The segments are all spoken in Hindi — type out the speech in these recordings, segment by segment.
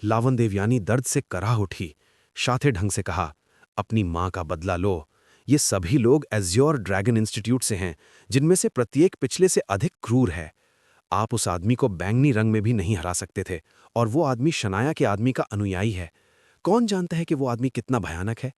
लावन देवयानी दर्द से कराह उठी। शाथे ढंग से कहा, अपनी मां का बदला लो। ये सभी लोग एज्योर ड्रैगन इंस्टीट्यूट से हैं, जिनमें से प्रत्येक पिछले से अधिक क्रूर है। आप उस आदमी को बैंगनी रंग में भी नहीं हरा सकते थे, और वो आदमी शनाया के आदमी का अनुयायी है। कौन जानता है कि वो आदमी कितना भयानक है।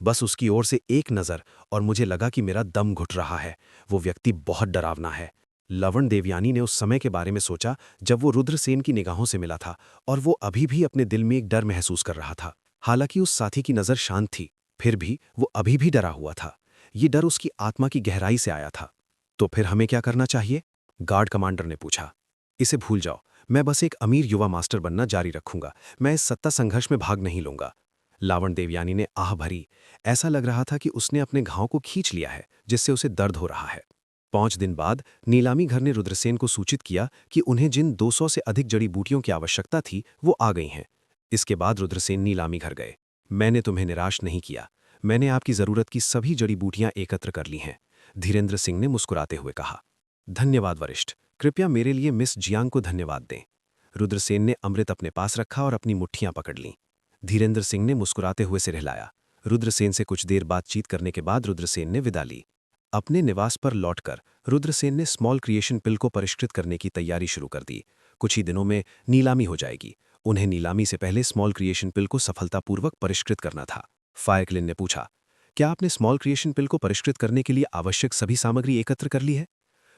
बस उसकी ओर से एक नज़र और मुझे लगा कि मेरा दम घुट रहा है। वो व्यक्ति बहुत डरावना है। लवण देवयानी ने उस समय के बारे में सोचा जब वो रुद्रसेन की निगाहों से मिला था, और वो अभी भी अपने दिल में एक डर महसूस कर रहा था। हालांकि उस साथी की नज़र शांत थी, फिर भी वो अभी भी डरा हुआ था। ये डर उसकी आत्मा की गहराई से आया था। तो फिर हमें क्या करना चाहिए? गार्ड कमांडर ने पूछा। इसे भूल जाओ। मैं बस एक अमीर युवा मास्टर बनना जारी रखूंगा। मैं इस सत्ता संघर्ष में भाग नहीं लूंगा। लावण देवयानी ने आह भरी। ऐसा लग रहा था कि उसने अपने घाव को खींच लिया है, जिससे उसे दर्द हो रहा है। 5 दिन बाद नीलामी घर ने रुद्रसेन को सूचित किया कि उन्हें जिन 200 से अधिक जड़ी बूटियों की आवश्यकता थी वो आ गई हैं। इसके बाद रुद्रसेन नीलामी घर गए। मैंने तुम्हें निराश नहीं किया। मैंने आपकी जरूरत की सभी जड़ी बूटियां एकत्र कर ली हैं, धीरेन्द्र सिंह ने मुस्कुराते हुए कहा। धन्यवाद वरिष्ठ। कृपया मेरे लिए मिस जियांग को धन्यवाद दें। रुद्रसेन ने अमृत अपने पास रखा और अपनी मुट्ठियां पकड़ लीं। धीरेन्द्र सिंह ने मुस्कुराते हुए सिर हिलाया। रुद्रसेन से कुछ देर बातचीत करने के बाद रुद्रसेन ने विदा ली। अपने निवास पर लौटकर रुद्रसेन ने स्मॉल क्रिएशन पिल को परिष्कृत करने की तैयारी शुरू कर दी। कुछ ही दिनों में नीलामी हो जाएगी। उन्हें नीलामी से पहले स्मॉल क्रिएशन पिल को सफलतापूर्वक परिष्कृत करना था। फायरक्लिन ने पूछा, क्या आपने स्मॉल क्रिएशन पिल को परिष्कृत करने के लिए आवश्यक सभी सामग्री एकत्र कर ली है?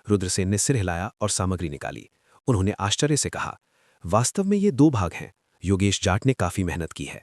रुद्रसेन ने सिर हिलाया और सामग्री निकाली। उन्होंने आश्चर्य से कहा, वास्तव में ये 2 भाग हैं। योगेश जाट ने काफी मेहनत की है।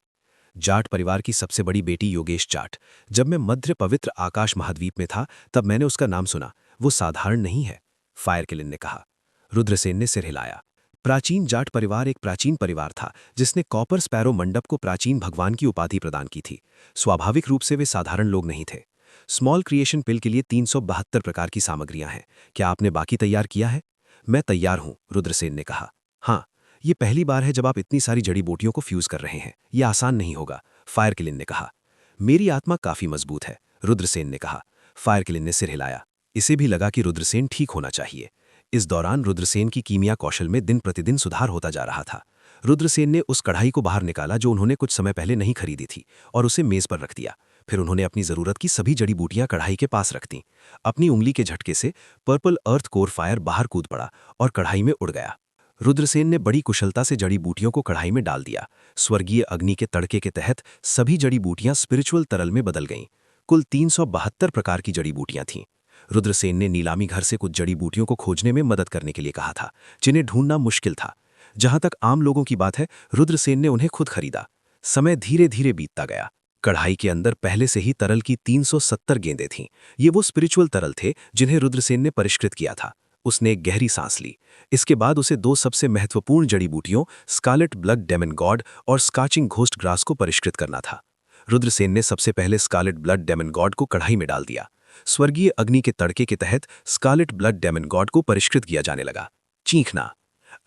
जाट परिवार की सबसे बड़ी बेटी योगेश जाट। जब मैं मध्य पवित्र आकाश महाद्वीप में था तब मैंने उसका नाम सुना। वो साधारण नहीं है, फायरकिलिन ने कहा। रुद्रसेन ने सिर हिलाया। प्राचीन जाट परिवार एक प्राचीन परिवार था जिसने कॉपर स्पैरो मंडप को प्राचीन भगवान की उपाधि प्रदान की थी। स्वाभाविक रूप से वे साधारण लोग नहीं थे। स्मॉल क्रिएशन पिल के लिए 372 प्रकार की सामग्रियां हैं। क्या आपने बाकी तैयार किया है? मैं तैयार हूं, रुद्रसेन ने कहा। हाँ, ये पहली बार है जब आप इतनी सारी जड़ी बूटियों को फ्यूज कर रहे हैं। ये आसान नहीं होगा, फायरकिलिन ने कहा। मेरी आत्मा काफी मजबूत है, रुद्रसेन ने कहा। फायरकिलिन ने सिर हिलाया। इसे भी लगा कि रुद्रसेन ठीक होना चाहिए। इस दौरान रुद्रसेन की कीमिया कौशल में दिन प्रतिदिन सुधार होता जा रहा था। रुद्रसेन ने उस कढ़ाई को बाहर निकाला जो उन्होंने कुछ समय पहले नहीं खरीदी थी, और उसे मेज पर रख दिया। फिर उन्होंने अपनी जरूरत की सभी जड़ी बूटियां कढ़ाई के पास रख दीं। अपनी उंगली के झटके से पर्पल अर्थ कोर फायर बाहर कूद पड़ा और कढ़ाई में उड़ गया। रुद्रसेन ने बड़ी कुशलता से जड़ी बूटियों को कढ़ाई में डाल दिया। स्वर्गीय अग्नि के तड़के के तहत सभी जड़ी बूटियां स्पिरिचुअल तरल में बदल गईं। कुल 372 प्रकार की जड़ी बूटियां थीं। रुद्रसेन ने नीलामी घर से कुछ जड़ी बूटियों को खोजने में मदद करने के लिए कहा था, जिन्हें ढूंढना मुश्किल था। जहां तक आम लोगों की बात है, रुद्रसेन ने उन्हें खुद खरीदा। समय धीरे धीरे बीतता गया। कढ़ाई के अंदर पहले से ही तरल की 370 गेंदें थीं। ये वो स्पिरिचुअल तरल थे जिन्हें रुद्रसेन ने परिष्कृत किया था। उसने एक गहरी सांस ली। इसके बाद उसे 2 सबसे महत्वपूर्ण जड़ी बूटियों स्कारलेट ब्लड डेमन गॉड और स्काचिंग घोस्ट ग्रास को परिष्कृत करना था। रुद्रसेन ने सबसे पहले स्कारलेट ब्लड डेमन गॉड को कढ़ाई में डाल दिया। स्वर्गीय अग्नि के तड़के के तहत स्कारलेट ब्लड डेमन गॉड को परिष्कृत किया जाने लगा। चीखना।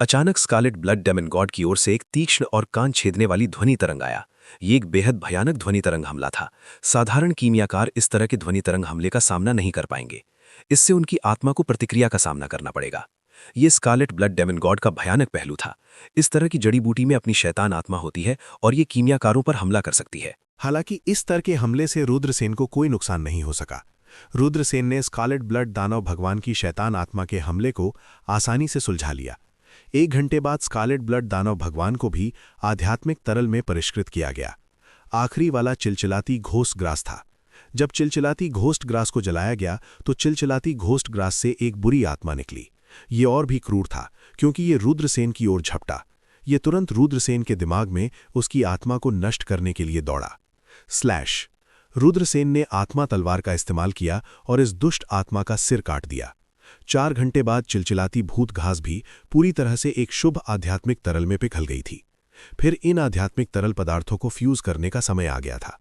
अचानक स्कारलेट ब्लड डेमन गॉड की ओर से एक तीक्ष्ण और कान छेदने वाली ध्वनि तरंग आया। ये एक बेहद भयानक ध्वनि तरंग हमला था। साधारण कीमियाकार इस तरह के ध्वनि तरंग हमले का सामना नहीं कर पाएंगे। इससे उनकी आत्मा को प्रतिक्रिया का सामना करना पड़ेगा। ये स्कारलेट ब्लड डेमन गॉड का भयानक पहलू था। इस तरह की जड़ी बूटी में अपनी शैतान आत्मा होती है और ये कीमियाकारों पर हमला कर सकती है। हालांकि इस तरह के हमले से रुद्रसेन को कोई नुकसान नहीं हो सका। रुद्रसेन ने स्कारलेट ब्लड दानव भगवान की शैतान आत्मा के हमले को आसानी से सुलझा लिया। 1 घंटे बाद स्कारलेट ब्लड दानव भगवान को भी आध्यात्मिक तरल में परिष्कृत किया गया। आखिरी वाला चिलचिलाती घोस्ट ग्रास था। जब चिलचिलाती घोस्ट ग्रास को जलाया गया तो चिलचिलाती घोस्ट ग्रास से एक बुरी आत्मा निकली। ये और भी क्रूर था क्योंकि ये रुद्रसेन की ओर झपटा। ये तुरंत रुद्रसेन के दिमाग में उसकी आत्मा को नष्ट करने के लिए दौड़ा। स्लैश। रुद्रसेन ने आत्मा तलवार का इस्तेमाल किया और इस दुष्ट आत्मा का सिर काट दिया। 4 घंटे बाद चिलचिलाती भूत घास भी पूरी तरह से एक शुभ आध्यात्मिक तरल में पिघल गई थी। फिर इन आध्यात्मिक तरल पदार्थों को फ्यूज करने का समय आ गया था।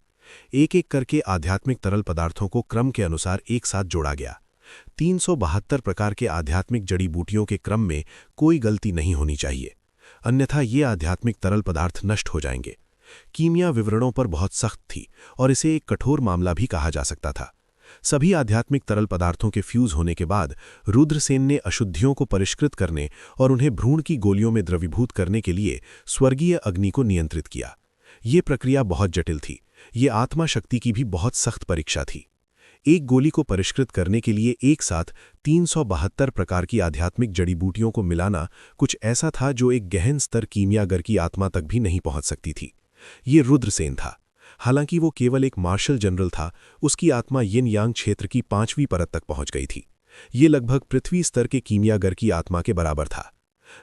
एक एक करके आध्यात्मिक तरल पदार्थों को क्रम के अनुसार एक साथ जोड़ा गया। 372 प्रकार के आध्यात्मिक जड़ी बूटियों के क्रम में कोई गलती नहीं होनी चाहिए, अन्यथा ये आध्यात्मिक तरल पदार्थ नष्ट हो जाएंगे। कीमिया विवरणों पर बहुत सख्त थी और इसे एक कठोर मामला भी कहा जा सकता था। सभी आध्यात्मिक तरल पदार्थों के फ्यूज होने के बाद रुद्रसेन ने अशुद्धियों को परिष्कृत करने और उन्हें भ्रूण की गोलियों में द्रवीभूत करने के लिए स्वर्गीय अग्नि को नियंत्रित किया। ये प्रक्रिया बहुत जटिल थी। ये आत्मा शक्ति की भी बहुत सख्त परीक्षा थी। एक गोली को परिष्कृत करने के लिए एक साथ 372 प्रकार की आध्यात्मिक जड़ी बूटियों को मिलाना कुछ ऐसा था जो एक गहन स्तर कीमियागर की आत्मा तक भी नहीं पहुंच सकती थी। ये रुद्रसेन था। हालांकि वो केवल एक मार्शल जनरल था, उसकी आत्मा यिन यांग क्षेत्र की 5वीं परत तक पहुंच गई थी। ये लगभग पृथ्वी स्तर के कीमियागर की आत्मा के बराबर था।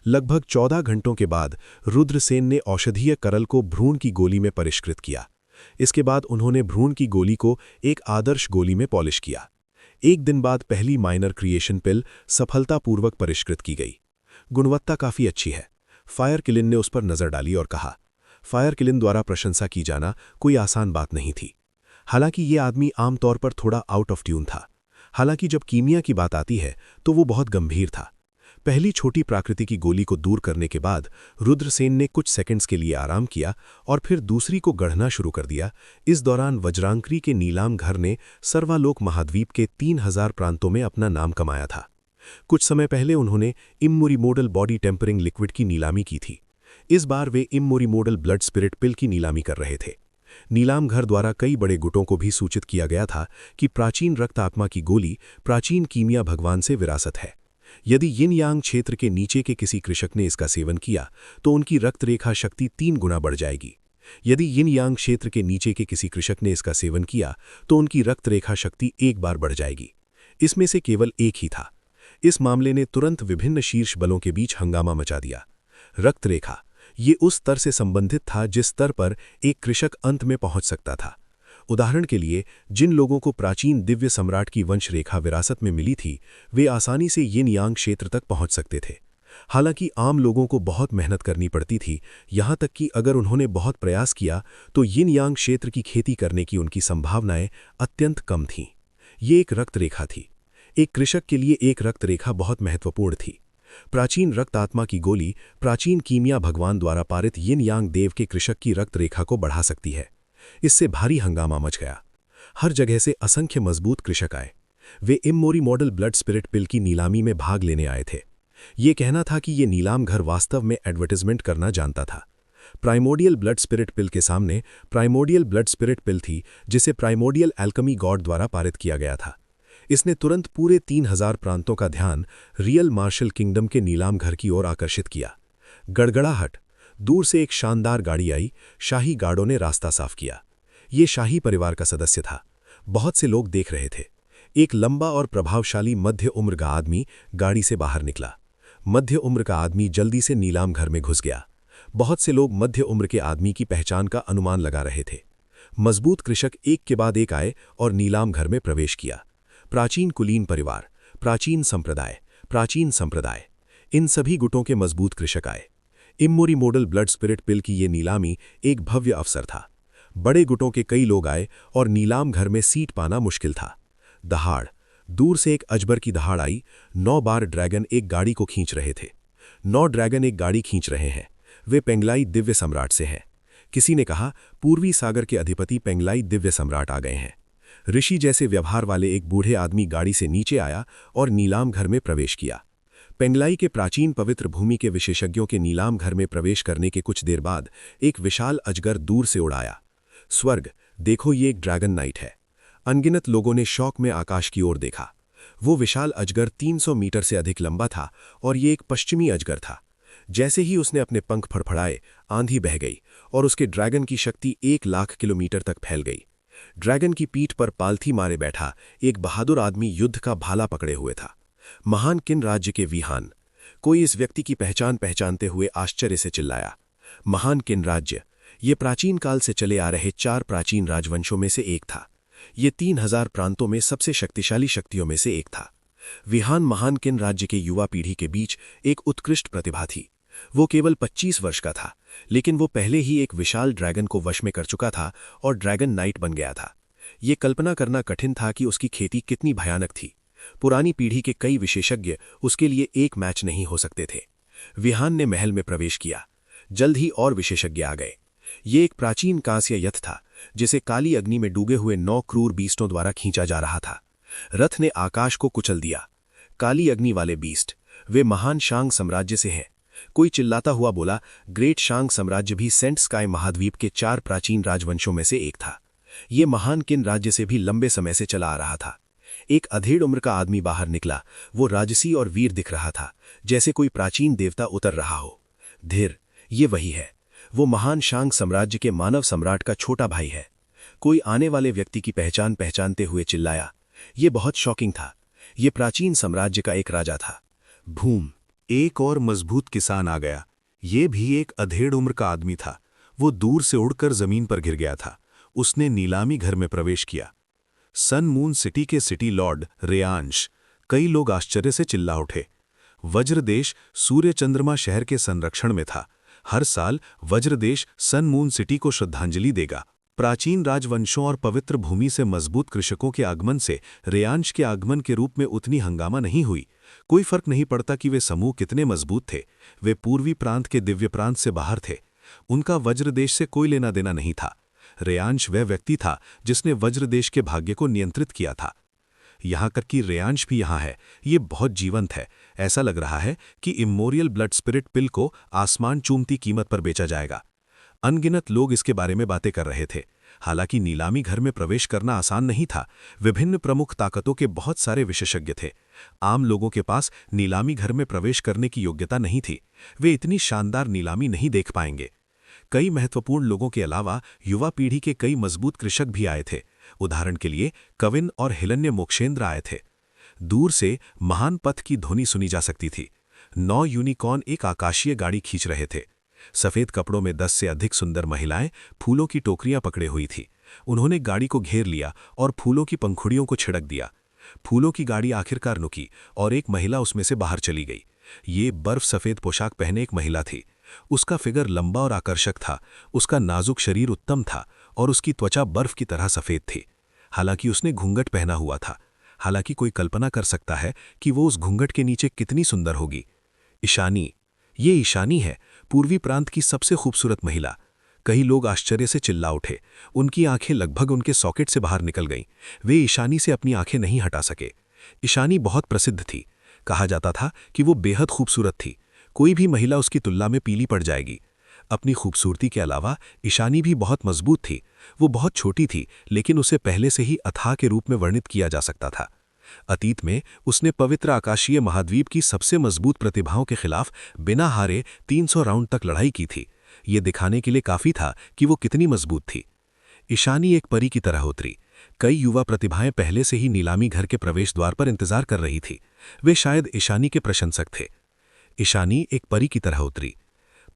लगभग 14 घंटों के बाद रुद्रसेन ने औषधीय करल को भ्रूण की गोली में परिष्कृत किया। इसके बाद उन्होंने भ्रूण की गोली को एक आदर्श गोली में पॉलिश किया। एक दिन बाद पहली माइनर क्रिएशन पिल सफलतापूर्वक परिष्कृत की गई। गुणवत्ता काफ़ी अच्छी है। फायर किलिन ने उस पर नज़र डाली और कहा। फायर किलिन द्वारा प्रशंसा की जाना कोई आसान बात नहीं थी। हालांकि ये आदमी आमतौर पर थोड़ा आउट ऑफ ट्यून था। हालांकि जब कीमिया की बात आती है तो वो बहुत गंभीर था। पहली छोटी प्राकृति की गोली को दूर करने के बाद रुद्रसेन ने कुछ सेकंड्स के लिए आराम किया और फिर दूसरी को गढ़ना शुरू कर दिया। इस दौरान वज्रांकरी के नीलाम घर ने सर्वालोक महाद्वीप के 3000 प्रांतों में अपना नाम कमाया था। कुछ समय पहले उन्होंने इम्मोरिमोडल बॉडी टेम्परिंग लिक्विड की नीलामी की थी। इस बार वे इम्मोरिमोडल ब्लड स्पिरिट पिल की नीलामी कर रहे थे। नीलाम घर द्वारा कई बड़े गुटों को भी सूचित किया गया था कि प्राचीन रक्त आत्मा की गोली प्राचीन कीमिया भगवान से विरासत है। यदि यिन यांग क्षेत्र के नीचे के किसी कृषक ने इसका सेवन किया तो उनकी रक्त रेखा शक्ति 3 गुना बढ़ जाएगी। यदि यिन यांग क्षेत्र के नीचे के किसी कृषक ने इसका सेवन किया तो उनकी रक्त रेखा शक्ति 1 बार बढ़ जाएगी। इसमें से केवल एक ही था। इस मामले ने तुरंत विभिन्न शीर्ष बलों के बीच हंगामा मचा दिया। रक्त रेखा ये उस स्तर से संबंधित था जिस स्तर पर एक कृषक अंत में पहुंच सकता था। उदाहरण के लिए, जिन लोगों को प्राचीन दिव्य सम्राट की वंश रेखा विरासत में मिली थी वे आसानी से यिन यांग क्षेत्र तक पहुंच सकते थे। हालांकि आम लोगों को बहुत मेहनत करनी पड़ती थी, यहां तक कि अगर उन्होंने बहुत प्रयास किया तो यिन यांग क्षेत्र की खेती करने की उनकी संभावनाएं अत्यंत कम थीं। ये एक रक्त रेखा थी। एक कृषक के लिए एक रक्त रेखा बहुत महत्वपूर्ण थी। प्राचीन रक्त आत्मा की गोली प्राचीन कीमिया भगवान द्वारा पारित यिन यांग देव के कृषक की रक्त रेखा को बढ़ा सकती है। इससे भारी हंगामा मच गया। हर जगह से असंख्य मजबूत कृषक आए। वे इम्मोरिमोडल ब्लड स्पिरिट पिल की नीलामी में भाग लेने आए थे। ये कहना था कि ये नीलाम घर वास्तव में एडवर्टाइजमेंट करना जानता था। प्राइमोडियल ब्लड स्पिरिट पिल के सामने प्राइमोडियल ब्लड स्पिरिट पिल थी जिसे प्राइमोडियल एल्केमी गॉड द्वारा पारित किया गया था। इसने तुरंत पूरे 3000 प्रांतों का ध्यान रियल मार्शल किंगडम के नीलाम घर की ओर आकर्षित किया। गड़गड़ाहट। दूर से एक शानदार गाड़ी आई। शाही गार्डों ने रास्ता साफ किया। ये शाही परिवार का सदस्य था। बहुत से लोग देख रहे थे। एक लंबा और प्रभावशाली मध्य उम्र का आदमी गाड़ी से बाहर निकला। मध्य उम्र का आदमी जल्दी से नीलाम घर में घुस गया। बहुत से लोग मध्य उम्र के आदमी की पहचान का अनुमान लगा रहे थे। मजबूत कृषक एक के बाद एक आए और नीलाम घर में प्रवेश किया। प्राचीन कुलीन परिवार, प्राचीन संप्रदाय, इन सभी गुटों के मजबूत कृषक आए। इम्मोरिमोडल ब्लड स्पिरिट पिल की ये नीलामी एक भव्य अवसर था। बड़े गुटों के कई लोग आए और नीलाम घर में सीट पाना मुश्किल था। दहाड़। दूर से एक अजबर की दहाड़ आई। 9 बार ड्रैगन एक गाड़ी को खींच रहे थे। 9 ड्रैगन एक गाड़ी खींच रहे हैं। वे पेंगलाई दिव्य सम्राट से हैं। किसी ने कहा, पूर्वी सागर के अधिपति पेंगलाई दिव्य सम्राट आ गए हैं। ऋषि जैसे व्यवहार वाले एक बूढ़े आदमी गाड़ी से नीचे आया और नीलाम घर में प्रवेश किया। पेंगलाई के प्राचीन पवित्र भूमि के विशेषज्ञों के नीलाम घर में प्रवेश करने के कुछ देर बाद एक विशाल अजगर दूर से उड़ाया। स्वर्ग, देखो ये एक ड्रैगन नाइट है। अनगिनत लोगों ने शौक में आकाश की ओर देखा। वो विशाल अजगर 300 मीटर से अधिक लंबा था और ये एक पश्चिमी अजगर था। जैसे ही उसने अपने पंख फड़फड़ाए, आंधी बह गई और उसके ड्रैगन की शक्ति 1 लाख किलोमीटर तक फैल गई। ड्रैगन की पीठ पर पालथी मारे बैठा एक बहादुर आदमी युद्ध का भाला पकड़े हुए था। महान किन राज्य के विहान। कोई इस व्यक्ति की पहचान पहचानते हुए आश्चर्य से चिल्लाया। महान किन राज्य, ये प्राचीन काल से चले आ रहे 4 प्राचीन राजवंशों में से एक था। ये 3000 प्रांतों में सबसे शक्तिशाली शक्तियों में से एक था। विहान महान किन राज्य के युवा पीढ़ी के बीच एक उत्कृष्ट प्रतिभा थी। वो केवल 25 वर्ष का था, लेकिन वो पहले ही एक विशाल ड्रैगन को वश में कर चुका था और ड्रैगन नाइट बन गया था। ये कल्पना करना कठिन था कि उसकी खेती कितनी भयानक थी। पुरानी पीढ़ी के कई विशेषज्ञ उसके लिए एक मैच नहीं हो सकते थे। विहान ने महल में प्रवेश किया। जल्द ही और विशेषज्ञ आ गए। ये एक प्राचीन कांस्य यथ था जिसे काली अग्नि में डूबे हुए 9 क्रूर बीस्टों द्वारा खींचा जा रहा था। रथ ने आकाश को कुचल दिया। काली अग्नि वाले बीस्ट, वे महान शांग साम्राज्य से हैं। कोई चिल्लाता हुआ बोला, ग्रेट शांग साम्राज्य भी सेंट स्काई महाद्वीप के 4 प्राचीन राजवंशों में से एक था। ये महान किन राज्य से भी लंबे समय से चला आ रहा था। एक अधेड़ उम्र का आदमी बाहर निकला। वो राजसी और वीर दिख रहा था, जैसे कोई प्राचीन देवता उतर रहा हो। धीर, ये वही है। वो महान शांग साम्राज्य के मानव सम्राट का छोटा भाई है। कोई आने वाले व्यक्ति की पहचान पहचानते हुए चिल्लाया। ये बहुत शॉकिंग था। ये प्राचीन साम्राज्य का एक राजा था। भूम। एक और मजबूत किसान आ गया। ये भी एक अधेड़ उम्र का आदमी था। वो दूर से उड़कर जमीन पर गिर गया था। उसने नीलामी घर में प्रवेश किया। सन मून सिटी के सिटी लॉर्ड रेयांश। कई लोग आश्चर्य से चिल्ला उठे। वज्रदेश सूर्य चंद्रमा शहर के संरक्षण में था। हर साल वज्रदेश सन मून सिटी को श्रद्धांजलि देगा। प्राचीन राजवंशों और पवित्र भूमि से मजबूत कृषकों के आगमन से रेयांश के आगमन के रूप में उतनी हंगामा नहीं हुई। कोई फर्क नहीं पड़ता कि वे समूह कितने मजबूत थे। वे पूर्वी प्रांत के दिव्य प्रांत से बाहर थे। उनका वज्रदेश से कोई लेना देना नहीं था। रेयांश वह व्यक्ति था जिसने वज्रदेश के भाग्य को नियंत्रित किया था। यहां तक कि रेयांश भी यहां है। ये बहुत जीवंत है। ऐसा लग रहा है कि इमोरियल ब्लड स्पिरिट पिल को आसमान चूमती कीमत पर बेचा जाएगा। अनगिनत लोग इसके बारे में बातें कर रहे थे। हालांकि नीलामी घर में प्रवेश करना आसान नहीं था। विभिन्न प्रमुख ताकतों के बहुत सारे विशेषज्ञ थे। आम लोगों के पास नीलामी घर में प्रवेश करने की योग्यता नहीं थी। वे इतनी शानदार नीलामी नहीं देख पाएंगे। कई महत्वपूर्ण लोगों के अलावा युवा पीढ़ी के कई मजबूत कृषक भी आए थे। उदाहरण के लिए कविन और हिरण्य मोक्षेंद्र आए थे। दूर से महान पथ की ध्वनि सुनी जा सकती थी। 9 यूनिकॉर्न एक आकाशीय गाड़ी खींच रहे थे। सफेद कपड़ों में 10 से अधिक सुंदर महिलाएं फूलों की टोकरियां पकड़े हुई थी। उन्होंने गाड़ी को घेर लिया और फूलों की पंखुड़ियों को छिड़क दिया। फूलों की गाड़ी आखिरकार रुकी और एक महिला उसमें से बाहर चली गई। ये बर्फ सफेद पोशाक पहने एक महिला थी। उसका फिगर लंबा और आकर्षक था। उसका नाजुक शरीर उत्तम था और उसकी त्वचा बर्फ की तरह सफेद थी। हालांकि उसने घूंघट पहना हुआ था। हालांकि कोई कल्पना कर सकता है कि वो उस घूंघट के नीचे कितनी सुंदर होगी। ईशानी। ये ईशानी है, पूर्वी प्रांत की सबसे खूबसूरत महिला। कई लोग आश्चर्य से चिल्ला उठे। उनकी आंखें लगभग उनके सॉकेट से बाहर निकल गईं। वे ईशानी से अपनी आंखें नहीं हटा सके। ईशानी बहुत प्रसिद्ध थी। कहा जाता था कि वो बेहद खूबसूरत थी। कोई भी महिला उसकी तुलना में पीली पड़ जाएगी। अपनी खूबसूरती के अलावा ईशानी भी बहुत मजबूत थी। वो बहुत छोटी थी, लेकिन उसे पहले से ही अथाह के रूप में वर्णित किया जा सकता था। अतीत में उसने पवित्र आकाशीय महाद्वीप की सबसे मजबूत प्रतिभाओं के खिलाफ बिना हारे 300 राउंड तक लड़ाई की थी। ये दिखाने के लिए काफी था कि वो कितनी मजबूत थी। ईशानी एक परी की तरह उतरी। कई युवा प्रतिभाएं पहले से ही नीलामी घर के प्रवेश द्वार पर इंतजार कर रही थी। वे शायद ईशानी के प्रशंसक थे। ईशानी एक परी की तरह उतरी।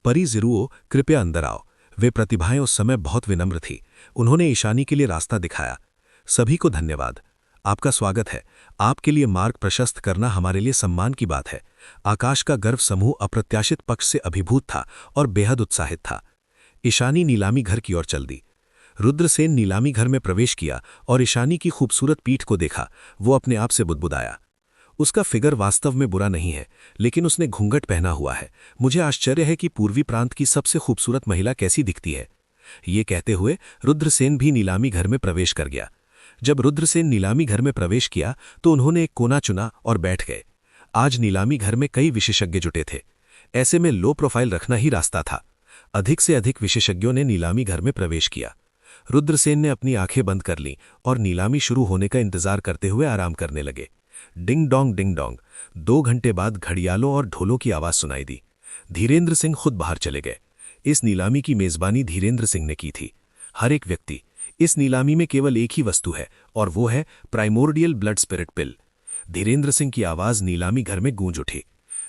परी ज़रूर, कृपया अंदर आओ। वे प्रतिभाएं उस समय बहुत विनम्र थी। उन्होंने ईशानी के लिए रास्ता दिखाया। सभी को धन्यवाद। आपका स्वागत है। आपके लिए मार्ग प्रशस्त करना हमारे लिए सम्मान की बात है। आकाश का गर्व समूह अप्रत्याशित पक्ष से अभिभूत था और बेहद उत्साहित था। ईशानी नीलामी घर की ओर चल दी। रुद्रसेन नीलामी घर में प्रवेश किया और ईशानी की खूबसूरत पीठ को देखा। वो अपने आप से बुदबुदाया। उसका फिगर वास्तव में बुरा नहीं है, लेकिन उसने घूंघट पहना हुआ है। मुझे आश्चर्य है कि पूर्वी प्रांत की सबसे खूबसूरत महिला कैसी दिखती है। ये कहते हुए रुद्रसेन भी नीलामी घर में प्रवेश कर गया। जब रुद्रसेन नीलामी घर में प्रवेश किया तो उन्होंने एक कोना चुना और बैठ गए। आज नीलामी घर में कई विशेषज्ञ जुटे थे। ऐसे में लो प्रोफाइल रखना ही रास्ता था। अधिक से अधिक विशेषज्ञों ने नीलामी घर में प्रवेश किया। रुद्रसेन ने अपनी आंखें बंद कर लीं और नीलामी शुरू होने का इंतजार करते हुए आराम करने लगे। Ding dong ding dong. 2 घंटे बाद घड़ियालों और ढोलों की आवाज सुनाई दी। धीरेन्द्र सिंह खुद बाहर चले गए। इस नीलामी की मेजबानी धीरेन्द्र सिंह ने की थी। हर एक व्यक्ति, इस नीलामी में केवल एक ही वस्तु है और वो है प्राइमोर्डियल ब्लड स्पिरिट पिल। धीरेन्द्र सिंह की आवाज नीलामी घर में गूंज उठी।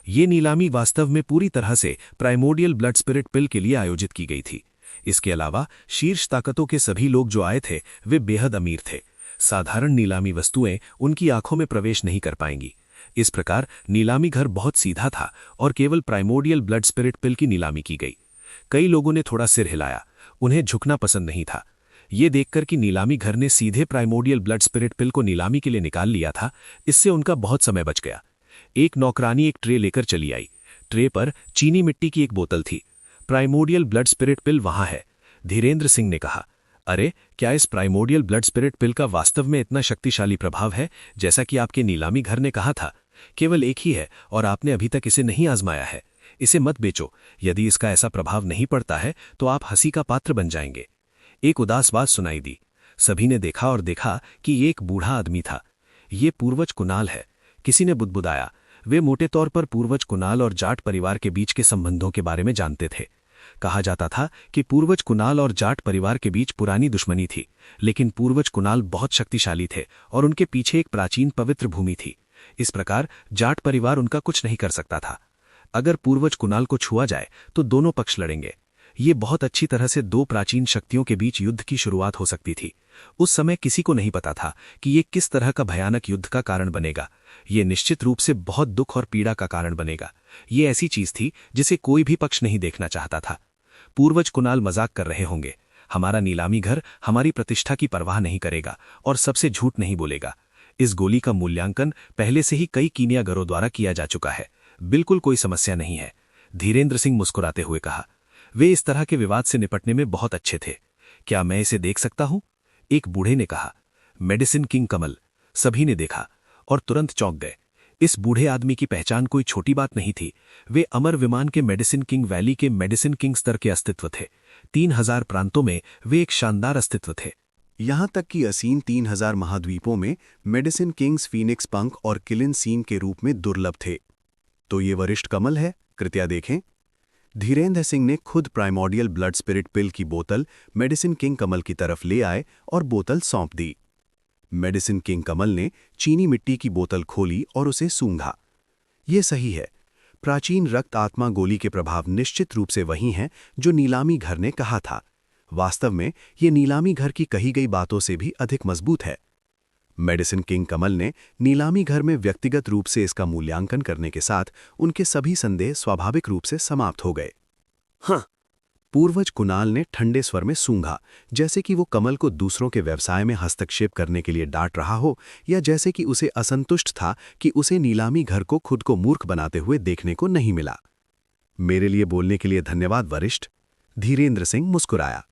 ये नीलामी वास्तव में पूरी तरह से प्राइमोर्डियल ब्लड स्पिरिट पिल के लिए आयोजित की गई थी। इसके अलावा शीर्ष ताकतों के सभी लोग जो आए थे वे बेहद अमीर थे। साधारण नीलामी वस्तुएं उनकी आंखों में प्रवेश नहीं कर पाएंगी। इस प्रकार नीलामी घर बहुत सीधा था और केवल प्राइमोर्डियल ब्लड स्पिरिट पिल की नीलामी की गई। कई लोगों ने थोड़ा सिर हिलाया। उन्हें झुकना पसंद नहीं था। ये देखकर कि नीलामी घर ने सीधे प्राइमोर्डियल ब्लड स्पिरिट पिल को नीलामी के लिए निकाल लिया था, इससे उनका बहुत समय बच गया। एक नौकरानी एक ट्रे लेकर चली आई। ट्रे पर चीनी मिट्टी की एक बोतल थी। प्राइमोर्डियल ब्लड स्पिरिट पिल वहां है, धीरेन्द्र सिंह ने कहा। अरे, क्या इस प्राइमोडियल ब्लड स्पिरिट पिल का वास्तव में इतना शक्तिशाली प्रभाव है, जैसा कि आपके नीलामी घर ने कहा था? केवल एक ही है और आपने अभी तक इसे नहीं आजमाया है। इसे मत बेचो। यदि इसका ऐसा प्रभाव नहीं पड़ता है तो आप हंसी का पात्र बन जाएंगे। एक उदास आवाज सुनाई दी। सभी ने देखा और देखा कि ये एक बूढ़ा आदमी था। ये पूर्वज कुणाल है। किसी ने बुदबुदाया। वे मोटे तौर पर पूर्वज कुणाल और जाट परिवार के बीच के संबंधों के बारे में जानते थे। कहा जाता था कि पूर्वज कुणाल और जाट परिवार के बीच पुरानी दुश्मनी थी, लेकिन पूर्वज कुणाल बहुत शक्तिशाली थे और उनके पीछे एक प्राचीन पवित्र भूमि थी। इस प्रकार जाट परिवार उनका कुछ नहीं कर सकता था। अगर पूर्वज कुणाल को छुआ जाए तो दोनों पक्ष लड़ेंगे। ये बहुत अच्छी तरह से दो प्राचीन शक्तियों के बीच युद्ध की शुरुआत हो सकती थी। उस समय किसी को नहीं पता था कि ये किस तरह का भयानक युद्ध का कारण बनेगा। ये निश्चित रूप से बहुत दुख और पीड़ा का कारण बनेगा। ये ऐसी चीज थी जिसे कोई भी पक्ष नहीं देखना चाहता था। पूर्वज कुणाल मजाक कर रहे होंगे। हमारा नीलामी घर हमारी प्रतिष्ठा की परवाह नहीं करेगा और सबसे झूठ नहीं बोलेगा। इस गोली का मूल्यांकन पहले से ही कई कीमियागरों द्वारा किया जा चुका है। बिल्कुल कोई समस्या नहीं है, धीरेन्द्र सिंह मुस्कुराते हुए कहा। वे इस तरह के विवाद से निपटने में बहुत अच्छे थे। क्या मैं इसे देख सकता हूं? एक बूढ़े ने कहा। मेडिसिन किंग कमल। सभी ने देखा और तुरंत चौंक गए। इस बूढ़े आदमी की पहचान कोई छोटी बात नहीं थी। वे अमर विमान के मेडिसिन किंग वैली के मेडिसिन किंग स्तर के अस्तित्व थे। 3000 प्रांतों में वे एक शानदार अस्तित्व थे। यहां तक कि असीम 3000 महाद्वीपों में मेडिसिन किंग्स फीनिक्स पंख और किलिन सीन के रूप में दुर्लभ थे। तो ये वरिष्ठ कमल है, कृपया देखें। धीरेन्द्र सिंह ने खुद प्राइमोडियल ब्लड स्पिरिट पिल की बोतल मेडिसिन किंग कमल की तरफ ले आए और बोतल सौंप दी। मेडिसिन किंग कमल ने चीनी मिट्टी की बोतल खोली और उसे सूंघा। ये सही है, प्राचीन रक्त आत्मा गोली के प्रभाव निश्चित रूप से वही हैं जो नीलामी घर ने कहा था। वास्तव में ये नीलामी घर की कही गई बातों से भी अधिक मजबूत है। मेडिसिन किंग कमल ने नीलामी घर में व्यक्तिगत रूप से इसका मूल्यांकन करने के साथ उनके सभी संदेह स्वाभाविक रूप से समाप्त हो गए। हाँ, पूर्वज कुणाल ने ठंडे स्वर में सूंघा, जैसे कि वो कमल को दूसरों के व्यवसाय में हस्तक्षेप करने के लिए डांट रहा हो, या जैसे कि उसे असंतुष्ट था कि उसे नीलामी घर को खुद को मूर्ख बनाते हुए देखने को नहीं मिला। मेरे लिए बोलने के लिए धन्यवाद वरिष्ठ। धीरेन्द्र सिंह मुस्कुराया।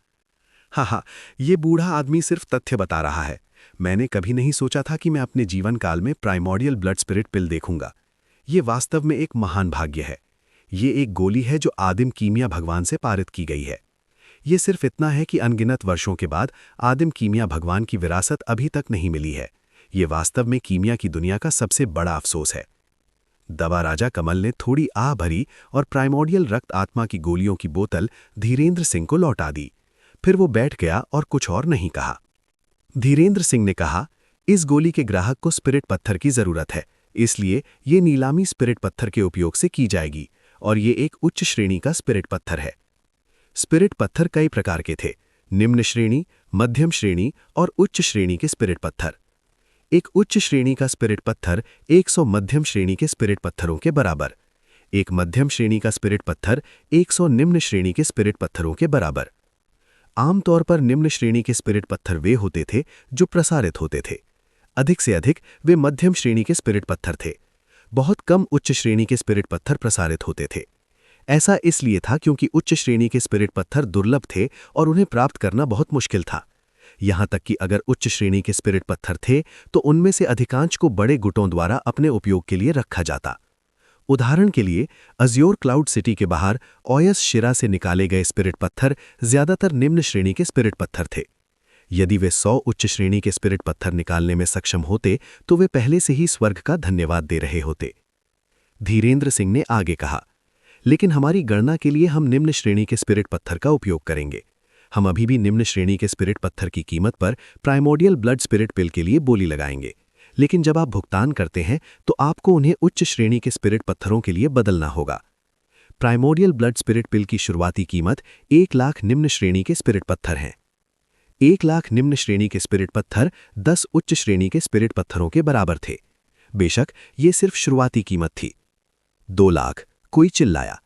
हाँ, ये बूढ़ा आदमी सिर्फ तथ्य बता रहा है। मैंने कभी नहीं सोचा था कि मैं अपने जीवन काल में प्राइमोडियल ब्लड स्पिरिट पिल देखूंगा। ये वास्तव में एक महान भाग्य है। ये एक गोली है जो आदिम कीमिया भगवान से पारित की गई है। ये सिर्फ इतना है कि अनगिनत वर्षों के बाद आदिम कीमिया भगवान की विरासत अभी तक नहीं मिली है। ये वास्तव में कीमिया की दुनिया का सबसे बड़ा अफसोस है। दवा राजा कमल ने थोड़ी आह भरी और प्राइमोडियल रक्त आत्मा की गोलियों की बोतल धीरेन्द्र सिंह को लौटा दी। फिर वो बैठ गया और कुछ और नहीं कहा। धीरेन्द्र सिंह ने कहा, इस गोली के ग्राहक को स्पिरिट पत्थर की जरूरत है, इसलिए ये नीलामी स्पिरिट पत्थर के उपयोग से की जाएगी और ये एक उच्च श्रेणी का स्पिरिट पत्थर है। स्पिरिट पत्थर कई प्रकार के थे, निम्न श्रेणी, मध्यम श्रेणी और उच्च श्रेणी के स्पिरिट पत्थर। एक उच्च श्रेणी का स्पिरिट पत्थर 100 मध्यम श्रेणी के स्पिरिट पत्थरों के बराबर, एक मध्यम श्रेणी का स्पिरिट पत्थर 100 निम्न श्रेणी के स्पिरिट पत्थरों के बराबर। आमतौर पर निम्न श्रेणी के स्पिरिट पत्थर वे होते थे जो प्रसारित होते थे। अधिक से अधिक वे मध्यम श्रेणी के स्पिरिट पत्थर थे। बहुत कम उच्च श्रेणी के स्पिरिट पत्थर प्रसारित होते थे। ऐसा इसलिए था क्योंकि उच्च श्रेणी के स्पिरिट पत्थर दुर्लभ थे और उन्हें प्राप्त करना बहुत मुश्किल था। यहां तक कि अगर उच्च श्रेणी के स्पिरिट पत्थर थे तो उनमें से अधिकांश को बड़े गुटों द्वारा अपने उपयोग के लिए रखा जाता। उदाहरण के लिए, अज्योर क्लाउड सिटी के बाहर ओयस शिरा से निकाले गए स्पिरिट पत्थर ज्यादातर निम्न श्रेणी के स्पिरिट पत्थर थे। यदि वे 100 उच्च श्रेणी के स्पिरिट पत्थर निकालने में सक्षम होते तो वे पहले से ही स्वर्ग का धन्यवाद दे रहे होते। धीरेन्द्र सिंह ने आगे कहा, लेकिन हमारी गणना के लिए हम निम्न श्रेणी के स्पिरिट पत्थर का उपयोग करेंगे। हम अभी भी निम्न श्रेणी के स्पिरिट पत्थर की कीमत पर प्राइमोडियल ब्लड स्पिरिट पिल के लिए बोली लगाएंगे, लेकिन जब आप भुगतान करते हैं तो आपको उन्हें उच्च श्रेणी के स्पिरिट पत्थरों के लिए बदलना होगा। प्राइमोडियल ब्लड स्पिरिट पिल की शुरुआती कीमत 1 लाख निम्न श्रेणी के स्पिरिट पत्थर हैं। 1 लाख निम्न श्रेणी के स्पिरिट पत्थर 10 उच्च श्रेणी के स्पिरिट पत्थरों के बराबर थे। बेशक ये सिर्फ शुरुआती कीमत थी। 2 लाख, कोई चिल्लाया।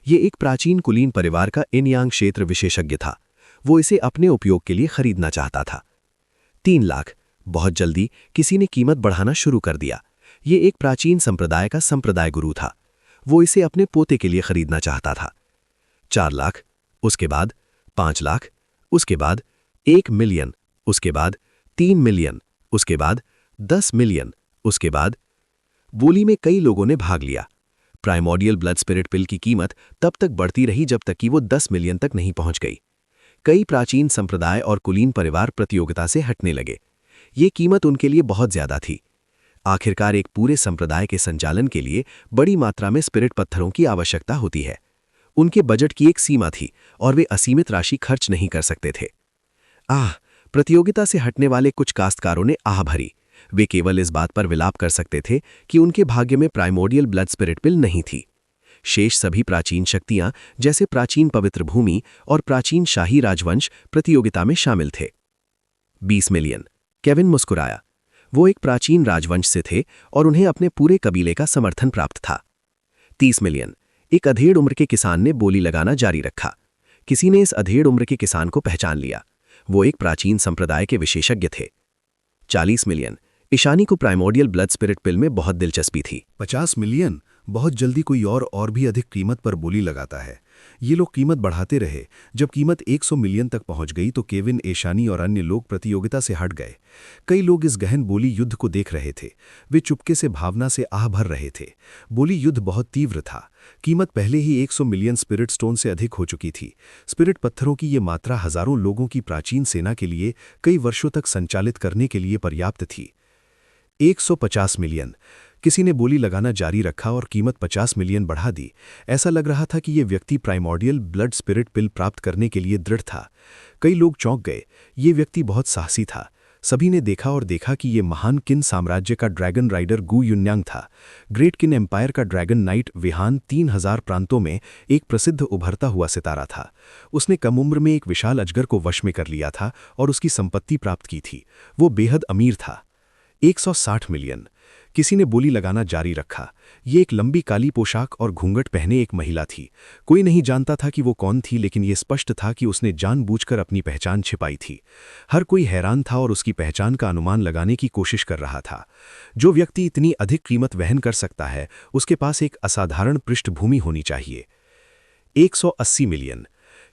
ये एक प्राचीन कुलीन परिवार का इन यांग क्षेत्र विशेषज्ञ था। वो इसे अपने उपयोग के लिए खरीदना चाहता था। 3 लाख, बहुत जल्दी किसी ने कीमत बढ़ाना शुरू कर दिया। ये एक प्राचीन संप्रदाय का संप्रदाय गुरु था। वो इसे अपने पोते के लिए खरीदना चाहता था। 4 लाख, उसके बाद 5 लाख, उसके बाद 1 मिलियन, उसके बाद 3 मिलियन, उसके बाद 10 मिलियन, उसके बाद बोली में कई लोगों ने भाग लिया। प्राइमोर्डियल ब्लड स्पिरिट पिल की कीमत तब तक बढ़ती रही जब तक कि वो 10 मिलियन तक नहीं पहुंच गई। कई प्राचीन संप्रदाय और कुलीन परिवार प्रतियोगिता से हटने लगे। ये कीमत उनके लिए बहुत ज्यादा थी। आखिरकार एक पूरे संप्रदाय के संचालन के लिए बड़ी मात्रा में स्पिरिट पत्थरों की आवश्यकता होती है। उनके बजट की एक सीमा थी और वे असीमित राशि खर्च नहीं कर सकते थे। प्रतियोगिता से हटने वाले कुछ काश्तकारों ने आह भरी। वे केवल इस बात पर विलाप कर सकते थे कि उनके भाग्य में प्राइमोर्डियल ब्लड स्पिरिट पिल नहीं थी। शेष सभी प्राचीन शक्तियां जैसे प्राचीन पवित्र भूमि और प्राचीन शाही राजवंश प्रतियोगिता में शामिल थे। 20 मिलियन। केविन मुस्कुराया। वो एक प्राचीन राजवंश से थे और उन्हें अपने पूरे कबीले का समर्थन प्राप्त था। 30 मिलियन। एक अधेड़ उम्र के किसान ने बोली लगाना जारी रखा। किसी ने इस अधेड़ उम्र के किसान को पहचान लिया। वो एक प्राचीन संप्रदाय के विशेषज्ञ थे। 40 मिलियन। ईशानी को प्राइमोर्डियल ब्लड स्पिरिट पिल में बहुत दिलचस्पी थी। 50 मिलियन। बहुत जल्दी कोई और भी अधिक कीमत पर बोली लगाता है। ये लोग कीमत बढ़ाते रहे। जब कीमत 100 मिलियन तक पहुंच गई तो केविन, ईशानी और अन्य लोग प्रतियोगिता से हट गए। कई लोग इस गहन बोली युद्ध को देख रहे थे। वे चुपके से भावना से आह भर रहे थे। बोली युद्ध बहुत तीव्र था। कीमत पहले ही 100 मिलियन स्पिरिट स्टोन से अधिक हो चुकी थी। स्पिरिट पत्थरों की ये मात्रा हजारों लोगों की प्राचीन सेना के लिए कई वर्षों तक संचालित करने के लिए पर्याप्त थी। 150 मिलियन। किसी ने बोली लगाना जारी रखा और कीमत 50 मिलियन बढ़ा दी। ऐसा लग रहा था कि यह व्यक्ति प्राइमोर्डियल ब्लड स्पिरिट पिल प्राप्त करने के लिए दृढ़ था। कई लोग चौंक गए। ये व्यक्ति बहुत साहसी था। सभी ने देखा और देखा कि ये महान किन साम्राज्य का ड्रैगन राइडर गु युन्यांग था। ग्रेट किन एम्पायर का ड्रैगन नाइट विहान 3000 प्रांतों में एक प्रसिद्ध उभरता हुआ सितारा था। उसने कम उम्र में एक विशाल अजगर को वश में कर लिया था और उसकी संपत्ति प्राप्त की थी। वो बेहद अमीर था। 160 मिलियन। किसी ने बोली लगाना जारी रखा। ये एक लंबी काली पोशाक और घूंघट पहने एक महिला थी। कोई नहीं जानता था कि वो कौन थी, लेकिन ये स्पष्ट था कि उसने जानबूझकर अपनी पहचान छिपाई थी। हर कोई हैरान था और उसकी पहचान का अनुमान लगाने की कोशिश कर रहा था। जो व्यक्ति इतनी अधिक कीमत वहन कर सकता है, उसके पास एक असाधारण पृष्ठभूमि होनी चाहिए। 180 मिलियन।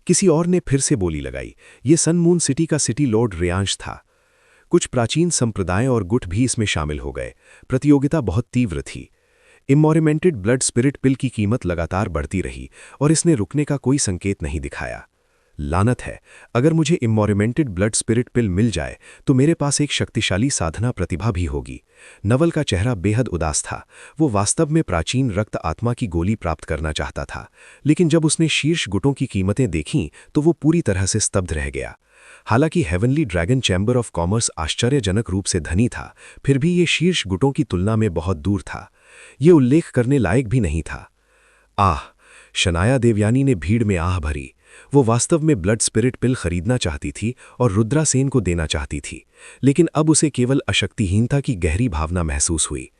किसी और ने फिर से बोली लगाई। ये सन मून सिटी का सिटी लॉर्ड रियांश था। कुछ प्राचीन संप्रदाय और गुट भी इसमें शामिल हो गए। प्रतियोगिता बहुत तीव्र थी। इमोरिमेंटेड ब्लड स्पिरिट पिल की कीमत लगातार बढ़ती रही और इसने रुकने का कोई संकेत नहीं दिखाया। लानत है, अगर मुझे इमोरिमेंटेड ब्लड स्पिरिट पिल मिल जाए तो मेरे पास एक शक्तिशाली साधना प्रतिभा भी होगी। नवल का चेहरा बेहद उदास था। वो वास्तव में प्राचीन रक्त आत्मा की गोली प्राप्त करना चाहता था, लेकिन जब उसने शीर्ष गुटों की कीमतें देखीं तो वो पूरी तरह से स्तब्ध रह गया। हालांकि heavenly dragon chamber of commerce आश्चर्यजनक रूप से धनी था, फिर भी ये शीर्ष गुटों की तुलना में बहुत दूर था। ये उल्लेख करने लायक भी नहीं था। शनाया देवयानी ने भीड़ में आह भरी। वो वास्तव में ब्लड स्पिरिट पिल खरीदना चाहती थी और रुद्रा सेन को देना चाहती थी, लेकिन अब उसे केवल अशक्तिहीनता की गहरी भावना महसूस हुई।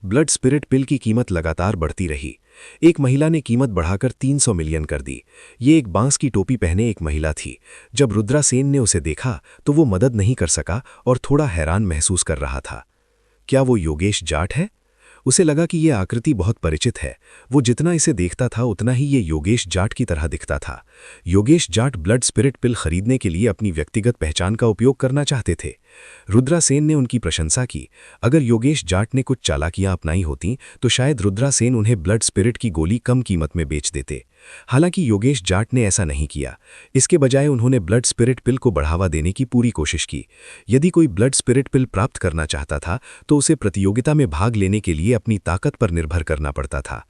ब्लड स्पिरिट पिल की कीमत लगातार बढ़ती रही। एक महिला ने कीमत बढ़ाकर 300 मिलियन कर दी। ये एक बांस की टोपी पहने एक महिला थी। जब रुद्रा सेन ने उसे देखा तो वो मदद नहीं कर सका और थोड़ा हैरान महसूस कर रहा था। क्या वो योगेश जाट है? उसे लगा कि यह आकृति बहुत परिचित है। वो जितना इसे देखता था उतना ही ये योगेश जाट की तरह दिखता था। योगेश जाट ब्लड स्पिरिट पिल खरीदने के लिए अपनी व्यक्तिगत पहचान का उपयोग करना चाहते थे। रुद्रा सेन ने उनकी प्रशंसा की। अगर योगेश जाट ने कुछ चालाकियां अपनाई होती तो शायद रुद्रा सेन उन्हें ब्लड स्पिरिट की गोली कम कीमत में बेच देते। हालांकि योगेश जाट ने ऐसा नहीं किया। इसके बजाय उन्होंने ब्लड स्पिरिट पिल को बढ़ावा देने की पूरी कोशिश की। यदि कोई ब्लड स्पिरिट पिल प्राप्त करना चाहता था तो उसे प्रतियोगिता में भाग लेने के लिए अपनी ताकत पर निर्भर करना पड़ता था।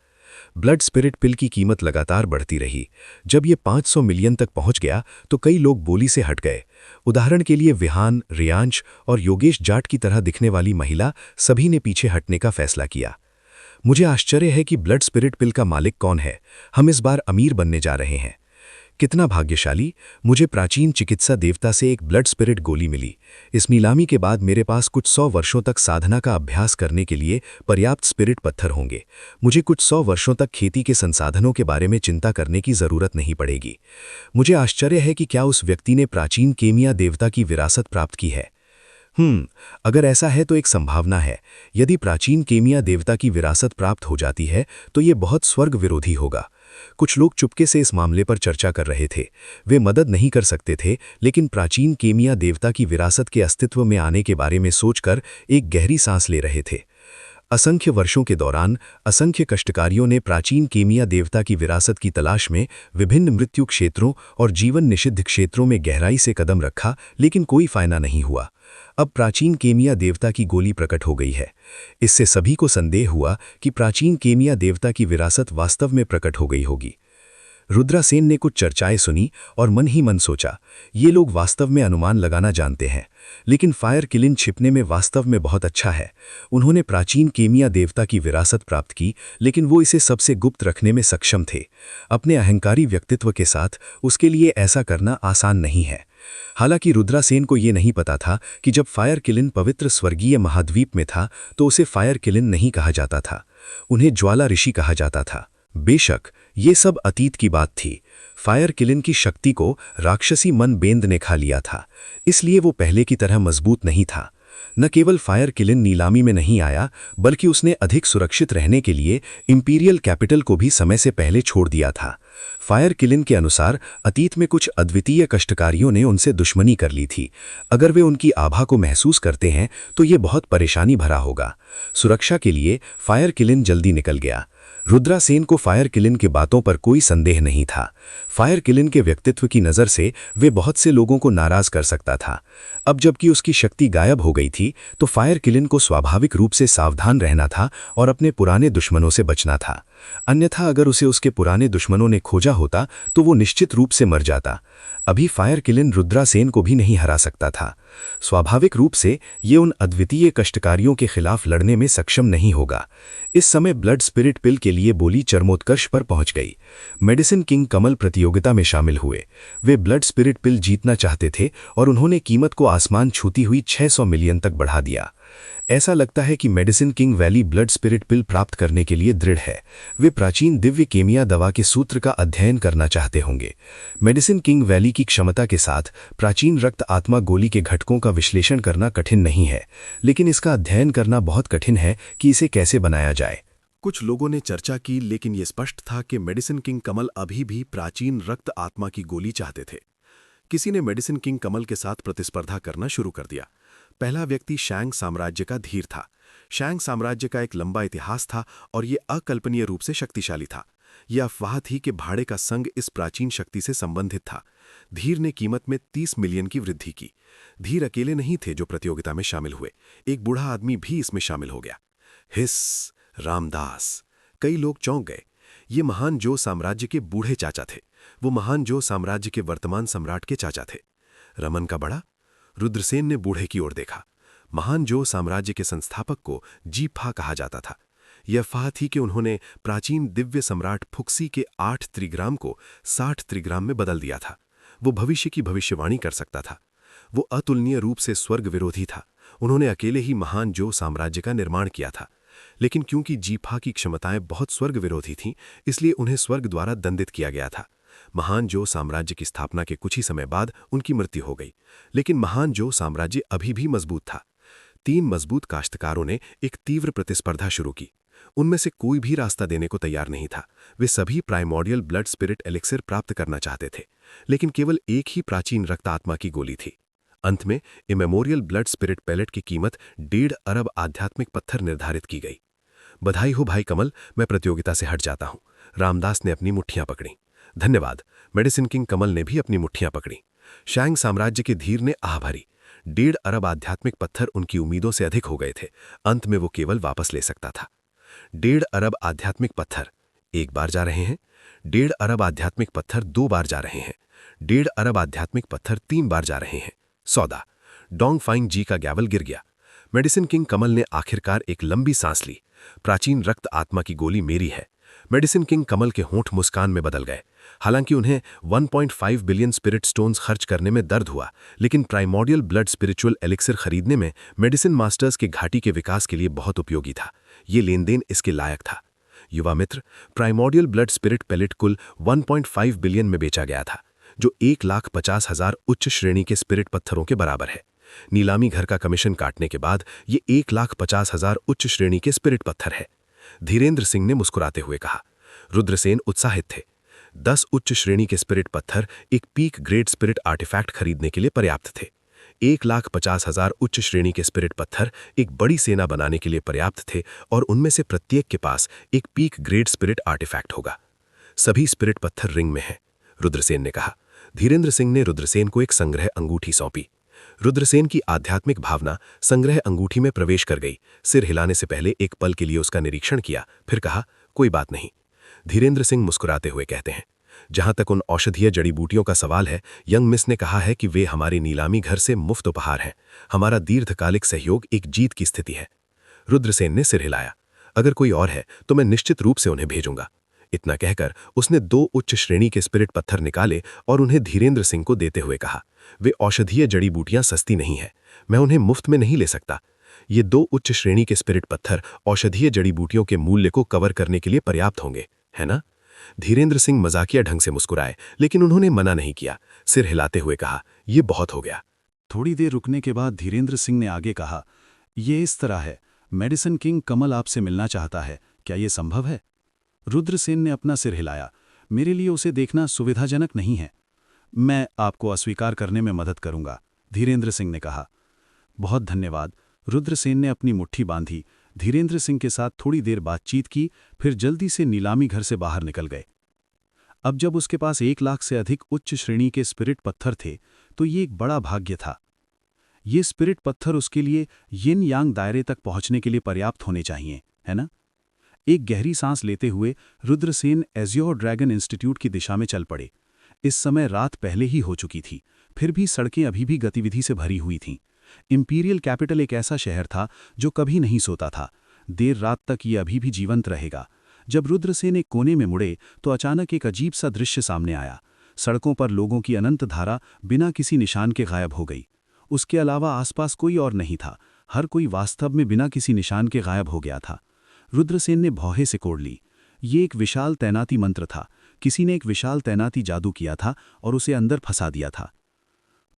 ब्लड स्पिरिट पिल की कीमत लगातार बढ़ती रही। जब ये 500 मिलियन तक पहुंच गया तो कई लोग बोली से हट गए। उदाहरण के लिए विहान, रियांश और योगेश जाट की तरह दिखने वाली महिला, सभी ने पीछे हटने का फैसला किया। मुझे आश्चर्य है कि ब्लड स्पिरिट पिल का मालिक कौन है। हम इस बार अमीर बनने जा रहे हैं। कितना भाग्यशाली, मुझे प्राचीन चिकित्सा देवता से एक ब्लड स्पिरिट गोली मिली। इस नीलामी के बाद मेरे पास कुछ 100 वर्षों तक साधना का अभ्यास करने के लिए पर्याप्त स्पिरिट पत्थर होंगे। मुझे कुछ 100 वर्षों तक खेती के संसाधनों के बारे में चिंता करने की जरूरत नहीं पड़ेगी। मुझे आश्चर्य है कि क्या उस व्यक्ति ने प्राचीन केमिया देवता की विरासत प्राप्त की है। अगर ऐसा है तो एक संभावना है। यदि प्राचीन केमिया देवता की विरासत प्राप्त हो जाती है तो ये बहुत स्वर्ग विरोधी होगा। कुछ लोग चुपके से इस मामले पर चर्चा कर रहे थे। वे मदद नहीं कर सकते थे, लेकिन प्राचीन केमिया देवता की विरासत के अस्तित्व में आने के बारे में सोचकर एक गहरी सांस ले रहे थे। असंख्य वर्षों के दौरान असंख्य कष्टकारियों ने प्राचीन केमिया देवता की विरासत की तलाश में विभिन्न मृत्यु क्षेत्रों और जीवन निषिद्ध क्षेत्रों में गहराई से कदम रखा, लेकिन कोई फायदा नहीं हुआ। अब प्राचीन केमिया देवता की गोली प्रकट हो गई है। इससे सभी को संदेह हुआ कि प्राचीन केमिया देवता की विरासत वास्तव में प्रकट हो गई होगी। रुद्रासेन ने कुछ चर्चाएं सुनी और मन ही मन सोचा, ये लोग वास्तव में अनुमान लगाना जानते हैं, लेकिन फायर किलिन छिपने में वास्तव में बहुत अच्छा है। उन्होंने प्राचीन केमिया देवता की विरासत प्राप्त की, लेकिन वो इसे सबसे गुप्त रखने में सक्षम थे। अपने अहंकारी व्यक्तित्व के साथ उसके लिए ऐसा करना आसान नहीं है। हालांकि रुद्रासेन को ये नहीं पता था कि जब फायर किलिन पवित्र स्वर्गीय महाद्वीप में था तो उसे फायर किलिन नहीं कहा जाता था, उन्हें ज्वाला ऋषि कहा जाता था। बेशक ये सब अतीत की बात थी। फायर किलिन की शक्ति को राक्षसी मन बेंद ने खा लिया था, इसलिए वो पहले की तरह मजबूत नहीं था। न केवल फायर किलिन नीलामी में नहीं आया, बल्कि उसने अधिक सुरक्षित रहने के लिए इंपीरियल कैपिटल को भी समय से पहले छोड़ दिया था। फायर किलिन के अनुसार अतीत में कुछ अद्वितीय कष्टकारियों ने उनसे दुश्मनी कर ली थी। अगर वे उनकी आभा को महसूस करते हैं तो ये बहुत परेशानी भरा होगा। सुरक्षा के लिए फायर किलिन जल्दी निकल गया। रुद्रासेन को फायर किलिन की बातों पर कोई संदेह नहीं था। फायर किलिन के व्यक्तित्व की नज़र से वे बहुत से लोगों को नाराज कर सकता था। अब जबकि उसकी शक्ति गायब हो गई थी, तो फायर किलिन को स्वाभाविक रूप से सावधान रहना था और अपने पुराने दुश्मनों से बचना था। अन्यथा अगर उसे उसके पुराने दुश्मनों ने खोजा होता तो वो निश्चित रूप से मर जाता। अभी फायर किलिन रुद्रासेन को भी नहीं हरा सकता था। स्वाभाविक रूप से ये उन अद्वितीय कष्टकारियों के खिलाफ लड़ने में सक्षम नहीं होगा। इस समय ब्लड स्पिरिट पिल के लिए बोली चरमोत्कर्ष पर पहुंच गई। मेडिसिन किंग कमल प्रतियोगिता में शामिल हुए। वे ब्लड स्पिरिट पिल जीतना चाहते थे और उन्होंने कीमत को आसमान छूती हुई 600 मिलियन तक बढ़ा दिया। ऐसा लगता है कि medicine king valley blood spirit pill प्राप्त करने के लिए दृढ़ है। वे प्राचीन दिव्य केमिया दवा के सूत्र का अध्ययन करना चाहते होंगे। मेडिसिन किंग वैली की क्षमता के साथ प्राचीन रक्त आत्मा गोली के घटकों का विश्लेषण करना कठिन नहीं है, लेकिन इसका अध्ययन करना बहुत कठिन है कि इसे कैसे बनाया जाए। कुछ लोगों ने चर्चा की, लेकिन यह स्पष्ट था कि मेडिसिन किंग कमल अभी भी प्राचीन रक्त आत्मा की गोली चाहते थे। किसी ने मेडिसिन किंग कमल के साथ प्रतिस्पर्धा करना शुरू कर दिया। पहला व्यक्ति शैंग साम्राज्य का धीर था। शैंग साम्राज्य का एक लंबा इतिहास था और ये अकल्पनीय रूप से शक्तिशाली था। यह अफवाह थी कि भाड़े का संघ इस प्राचीन शक्ति से संबंधित था। धीर ने कीमत में 30 मिलियन की वृद्धि की। धीर अकेले नहीं थे जो प्रतियोगिता में शामिल हुए, एक बूढ़ा आदमी भी इसमें शामिल हो गया। हिस रामदास। कई लोग चौंक गए। ये महान जो साम्राज्य के बूढ़े चाचा थे। वो महान जो साम्राज्य के वर्तमान सम्राट के चाचा थे। रमन का बड़ा? रुद्रसेन ने बूढ़े की ओर देखा। महान जो साम्राज्य के संस्थापक को जीफा कहा जाता था। यह अफवाह थी कि उन्होंने प्राचीन दिव्य सम्राट फुक्सी के 8 त्रिग्राम को 60 त्रिग्राम में बदल दिया था। वो भविष्य की भविष्यवाणी कर सकता था। वो अतुलनीय रूप से स्वर्ग विरोधी था। उन्होंने अकेले ही महान जो साम्राज्य का निर्माण किया था, लेकिन क्योंकि जीफा की क्षमताएं बहुत स्वर्ग विरोधी थीं, इसलिए उन्हें स्वर्ग द्वारा दंडित किया गया था। महान जो साम्राज्य की स्थापना के कुछ ही समय बाद उनकी मृत्यु हो गई, लेकिन महान जो साम्राज्य अभी भी मजबूत था। 3 मजबूत काश्तकारों ने एक तीव्र प्रतिस्पर्धा शुरू की। उनमें से कोई भी रास्ता देने को तैयार नहीं था। वे सभी प्राइमोर्डियल ब्लड स्पिरिट एलिक्सिर प्राप्त करना चाहते थे, लेकिन केवल एक ही प्राचीन रक्त आत्मा की गोली थी। अंत में इमेमोरियल ब्लड स्पिरिट पैलेट की कीमत 1.5 अरब आध्यात्मिक पत्थर निर्धारित की गई। बधाई हो भाई कमल, मैं प्रतियोगिता से हट जाता हूं। रामदास ने अपनी मुट्ठियां पकड़ी। धन्यवाद। मेडिसिन किंग कमल ने भी अपनी मुट्ठियां पकड़ी। शैंग साम्राज्य के धीर ने आह भरी। 1.5 अरब आध्यात्मिक पत्थर उनकी उम्मीदों से अधिक हो गए थे। अंत में वो केवल वापस ले सकता था। 1.5 अरब आध्यात्मिक पत्थर 1 बार जा रहे हैं। 1.5 अरब आध्यात्मिक पत्थर 2 बार जा रहे हैं। 1.5 अरब आध्यात्मिक पत्थर 3 बार जा रहे हैं। सौदा। डोंग फाइंग जी का गैवल गिर गया। मेडिसिन किंग कमल ने आखिरकार एक लंबी सांस ली। प्राचीन रक्त आत्मा की गोली मेरी है। मेडिसिन किंग कमल के होंठ मुस्कान में बदल गए। हालांकि उन्हें 1.5 बिलियन स्पिरिट स्टोन्स खर्च करने में दर्द हुआ, लेकिन प्राइमोर्डियल ब्लड स्पिरिचुअल एलिक्सिर खरीदने में मेडिसिन मास्टर्स के घाटी के विकास के लिए बहुत उपयोगी था। ये लेनदेन इसके लायक था। युवा मित्र, प्राइमोर्डियल ब्लड स्पिरिट पैलेट कुल 1.5 बिलियन में बेचा गया था, जो 1,50,000 उच्च श्रेणी के स्पिरिट पत्थरों के बराबर है। नीलामी घर का कमीशन काटने के बाद ये 1,50,000 उच्च श्रेणी के स्पिरिट पत्थर है। धीरेन्द्र सिंह ने मुस्कुराते हुए कहा। रुद्रसेन उत्साहित थे। 10 उच्च श्रेणी के स्पिरिट पत्थर एक पीक ग्रेड स्पिरिट आर्टिफैक्ट खरीदने के लिए पर्याप्त थे। 1,50,000 उच्च श्रेणी के स्पिरिट पत्थर एक बड़ी सेना बनाने के लिए पर्याप्त थे और उनमें से प्रत्येक के पास एक पीक ग्रेड स्पिरिट आर्टिफैक्ट होगा। सभी स्पिरिट पत्थर रिंग में हैं, रुद्रसेन ने कहा। धीरेन्द्र सिंह ने रुद्रसेन को एक संग्रह अंगूठी सौंपी। रुद्रसेन की आध्यात्मिक भावना संग्रह अंगूठी में प्रवेश कर गई। सिर हिलाने से पहले एक पल के लिए उसका निरीक्षण किया, फिर कहा, कोई बात नहीं। धीरेन्द्र सिंह मुस्कुराते हुए कहते हैं, जहां तक उन औषधीय जड़ी बूटियों का सवाल है, यंग मिस ने कहा है कि वे हमारी नीलामी घर से मुफ्त उपहार हैं। हमारा दीर्घकालिक सहयोग एक जीत की स्थिति है। रुद्रसेन ने सिर हिलाया। अगर कोई और है तो मैं निश्चित रूप से उन्हें भेजूंगा। इतना कहकर उसने 2 उच्च श्रेणी के स्पिरिट पत्थर निकाले और उन्हें धीरेन्द्र सिंह को देते हुए कहा, वे औषधीय जड़ी बूटियां सस्ती नहीं हैं, मैं उन्हें मुफ्त में नहीं ले सकता। ये 2 उच्च श्रेणी के स्पिरिट पत्थर औषधीय जड़ी बूटियों के मूल्य को कवर करने के लिए पर्याप्त होंगे, है ना? धीरेन्द्र सिंह मजाकिया ढंग से मुस्कुराए, लेकिन उन्होंने मना नहीं किया। सिर हिलाते हुए कहा, यह बहुत हो गया। थोड़ी देर रुकने के बाद धीरेन्द्र सिंह ने आगे कहा, ये इस तरह है, मेडिसिन किंग कमल आपसे मिलना चाहता है, क्या ये संभव है? रुद्रसेन ने अपना सिर हिलाया। मेरे लिए उसे देखना सुविधाजनक नहीं है। मैं आपको अस्वीकार करने में मदद करूंगा, धीरेन्द्र सिंह ने कहा। बहुत धन्यवाद। रुद्रसेन ने अपनी मुट्ठी बांधी, धीरेन्द्र सिंह के साथ थोड़ी देर बातचीत की, फिर जल्दी से नीलामी घर से बाहर निकल गए। अब जब उसके पास 1 लाख से अधिक उच्च श्रेणी के स्पिरिट पत्थर थे तो ये एक बड़ा भाग्य था। ये स्पिरिट पत्थर उसके लिए यिन यांग दायरे तक पहुंचने के लिए पर्याप्त होने चाहिए, है ना? एक गहरी सांस लेते हुए रुद्रसेन एज़्योर ड्रैगन इंस्टीट्यूट की दिशा में चल पड़े। इस समय रात पहले ही हो चुकी थी, फिर भी सड़कें अभी भी गतिविधि से भरी हुई थीं। इंपीरियल कैपिटल एक ऐसा शहर था जो कभी नहीं सोता था। देर रात तक ये अभी भी जीवंत रहेगा। जब रुद्रसेन एक कोने में मुड़े तो अचानक एक अजीब सा दृश्य सामने आया। सड़कों पर लोगों की अनंत धारा बिना किसी निशान के गायब हो गई। उसके अलावा आसपास कोई और नहीं था। हर कोई वास्तव में बिना किसी निशान के गायब हो गया था। रुद्रसेन ने भौहे से कोड़ ली। ये एक विशाल तैनाती मंत्र था। किसी ने एक विशाल तैनाती जादू किया था और उसे अंदर फंसा दिया था।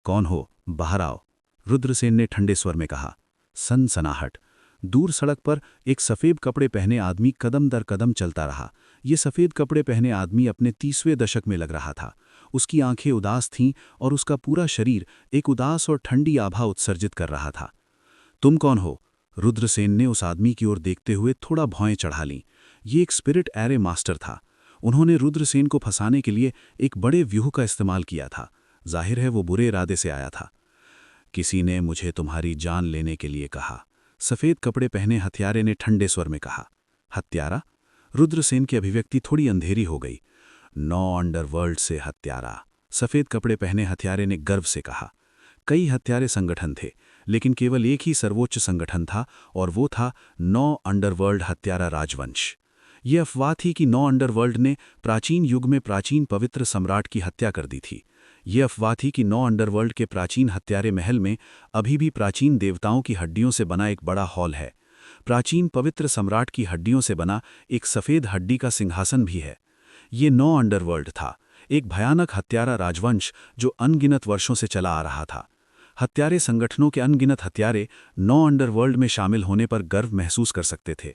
कौन हो, बाहर आओ, रुद्रसेन ने ठंडे स्वर में कहा। सनसनाहट। दूर सड़क पर एक सफ़ेद कपड़े पहने आदमी कदम दर कदम चलता रहा। ये सफ़ेद कपड़े पहने आदमी अपने 30वें दशक में लग रहा था। उसकी आंखें उदास थीं और उसका पूरा शरीर एक उदास और ठंडी आभा उत्सर्जित कर रहा था। तुम कौन हो? रुद्रसेन ने उस आदमी की ओर देखते हुए थोड़ा भौएं चढ़ा लीं। ये एक स्पिरिट एरे मास्टर था। उन्होंने रुद्रसेन को फंसाने के लिए एक बड़े व्यूह का इस्तेमाल किया था। जाहिर है वो बुरे इरादे से आया था। किसी ने मुझे तुम्हारी जान लेने के लिए कहा, सफ़ेद कपड़े पहने हत्यारे ने ठंडे स्वर में कहा। हत्यारा? रुद्रसेन की अभिव्यक्ति थोड़ी अंधेरी हो गई। 9 अंडरवर्ल्ड से हत्यारा, सफ़ेद कपड़े पहने हत्यारे ने गर्व से कहा। कई हत्यारे संगठन थे, लेकिन केवल एक ही सर्वोच्च संगठन था और वो था 9 अंडरवर्ल्ड हत्यारा राजवंश। ये अफवाह थी कि 9 अंडरवर्ल्ड ने प्राचीन युग में प्राचीन पवित्र सम्राट की हत्या कर दी थी। ये अफवाह थी कि 9 अंडरवर्ल्ड के प्राचीन हत्यारे महल में अभी भी प्राचीन देवताओं की हड्डियों से बना एक बड़ा हॉल है। प्राचीन पवित्र सम्राट की हड्डियों से बना एक सफ़ेद हड्डी का सिंहासन भी है। ये 9 अंडरवर्ल्ड था, एक भयानक हत्यारा राजवंश जो अनगिनत वर्षों से चला आ रहा था। हत्यारे संगठनों के अनगिनत हत्यारे 9 अंडरवर्ल्ड में शामिल होने पर गर्व महसूस कर सकते थे।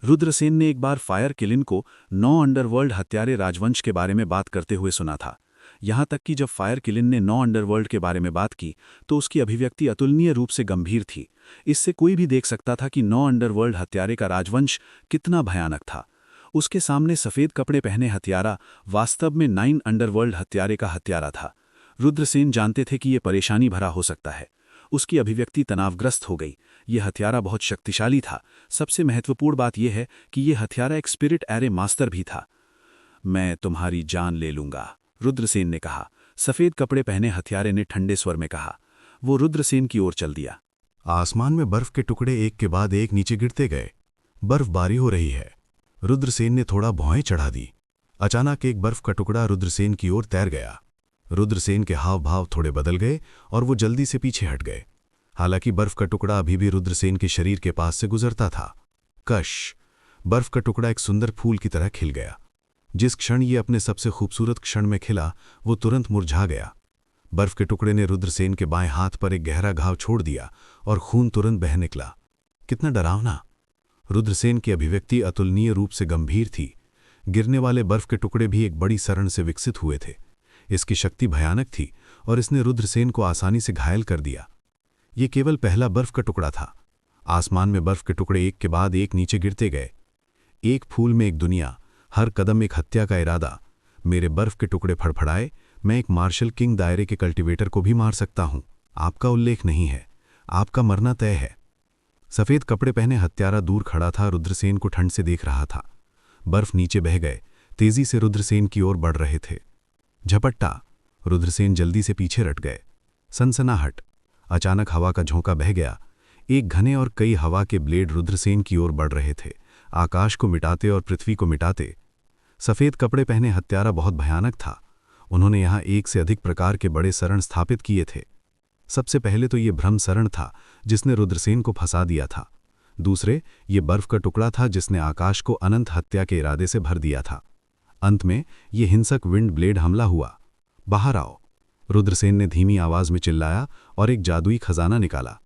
रुद्रसेन ने एक बार फायर किलिन को 9 अंडरवर्ल्ड हत्यारे राजवंश के बारे में बात करते हुए सुना था। यहाँ तक कि जब फायर किलिन ने 9 अंडरवर्ल्ड के बारे में बात की तो उसकी अभिव्यक्ति अतुलनीय रूप से गंभीर थी। इससे कोई भी देख सकता था कि 9 अंडरवर्ल्ड हत्यारे का राजवंश कितना भयानक था। उसके सामने सफ़ेद कपड़े पहने हत्यारा वास्तव में 9 अंडरवर्ल्ड हत्यारे का हत्यारा था। रुद्रसेन जानते थे कि ये परेशानी भरा हो सकता है। उसकी अभिव्यक्ति तनावग्रस्त हो गई। ये हत्यारा बहुत शक्तिशाली था। सबसे महत्वपूर्ण बात यह है कि ये हत्यारा एक स्पिरिट एरे मास्टर भी था। मैं तुम्हारी जान ले लूंगा, रुद्रसेन ने कहा। सफ़ेद कपड़े पहने हत्यारे ने ठंडे स्वर में कहा। वो रुद्रसेन की ओर चल दिया। आसमान में बर्फ के टुकड़े एक के बाद एक नीचे गिरते गए। बर्फबारी हो रही है। रुद्रसेन ने थोड़ा भौएं चढ़ा दी। अचानक एक बर्फ का टुकड़ा रुद्रसेन की ओर तैर गया। रुद्रसेन के हाव भाव थोड़े बदल गए और वो जल्दी से पीछे हट गए। हालांकि बर्फ का टुकड़ा अभी भी रुद्रसेन के शरीर के पास से गुजरता था। कश! बर्फ का टुकड़ा एक सुंदर फूल की तरह खिल गया। जिस क्षण ये अपने सबसे खूबसूरत क्षण में खिला वो तुरंत मुरझा गया। बर्फ के टुकड़े ने रुद्रसेन के बाएं हाथ पर एक गहरा घाव छोड़ दिया और खून तुरंत बह निकला। कितना डरावना! रुद्रसेन की अभिव्यक्ति अतुलनीय रूप से गंभीर थी। गिरने वाले बर्फ के टुकड़े भी एक बड़ी सरण से विकसित हुए थे। इसकी शक्ति भयानक थी और इसने रुद्रसेन को आसानी से घायल कर दिया। ये केवल पहला बर्फ का टुकड़ा था। आसमान में बर्फ के टुकड़े एक के बाद एक नीचे गिरते गए। एक फूल में एक दुनिया, हर कदम एक हत्या का इरादा। मेरे बर्फ के टुकड़े फड़फड़ाए। मैं एक मार्शल किंग दायरे के कल्टीवेटर को भी मार सकता हूं। आपका उल्लेख नहीं है, आपका मरना तय है। सफेद कपड़े पहने हत्यारा दूर खड़ा था, रुद्रसेन को ठंड से देख रहा था। बर्फ नीचे बह गए, तेजी से रुद्रसेन की ओर बढ़ रहे थे। झपट्टा, रुद्रसेन जल्दी से पीछे रट गए। सनसनाहट, अचानक हवा का झोंका बह गया। एक घने और कई हवा के ब्लेड रुद्रसेन की ओर बढ़ रहे थे, आकाश को मिटाते और पृथ्वी को मिटाते। सफेद कपड़े पहने हत्यारा बहुत भयानक था। उन्होंने यहां एक से अधिक प्रकार के बड़े सरण स्थापित किए थे। सबसे पहले तो ये भ्रम सरण था जिसने रुद्रसेन को फंसा दिया था। दूसरे, ये बर्फ का टुकड़ा था जिसने आकाश को अनंत हत्या के इरादे से भर दिया था। अंत में ये हिंसक विंड ब्लेड हमला हुआ। बाहर आओ, रुद्रसेन ने धीमी आवाज में चिल्लाया और एक जादुई खजाना निकाला।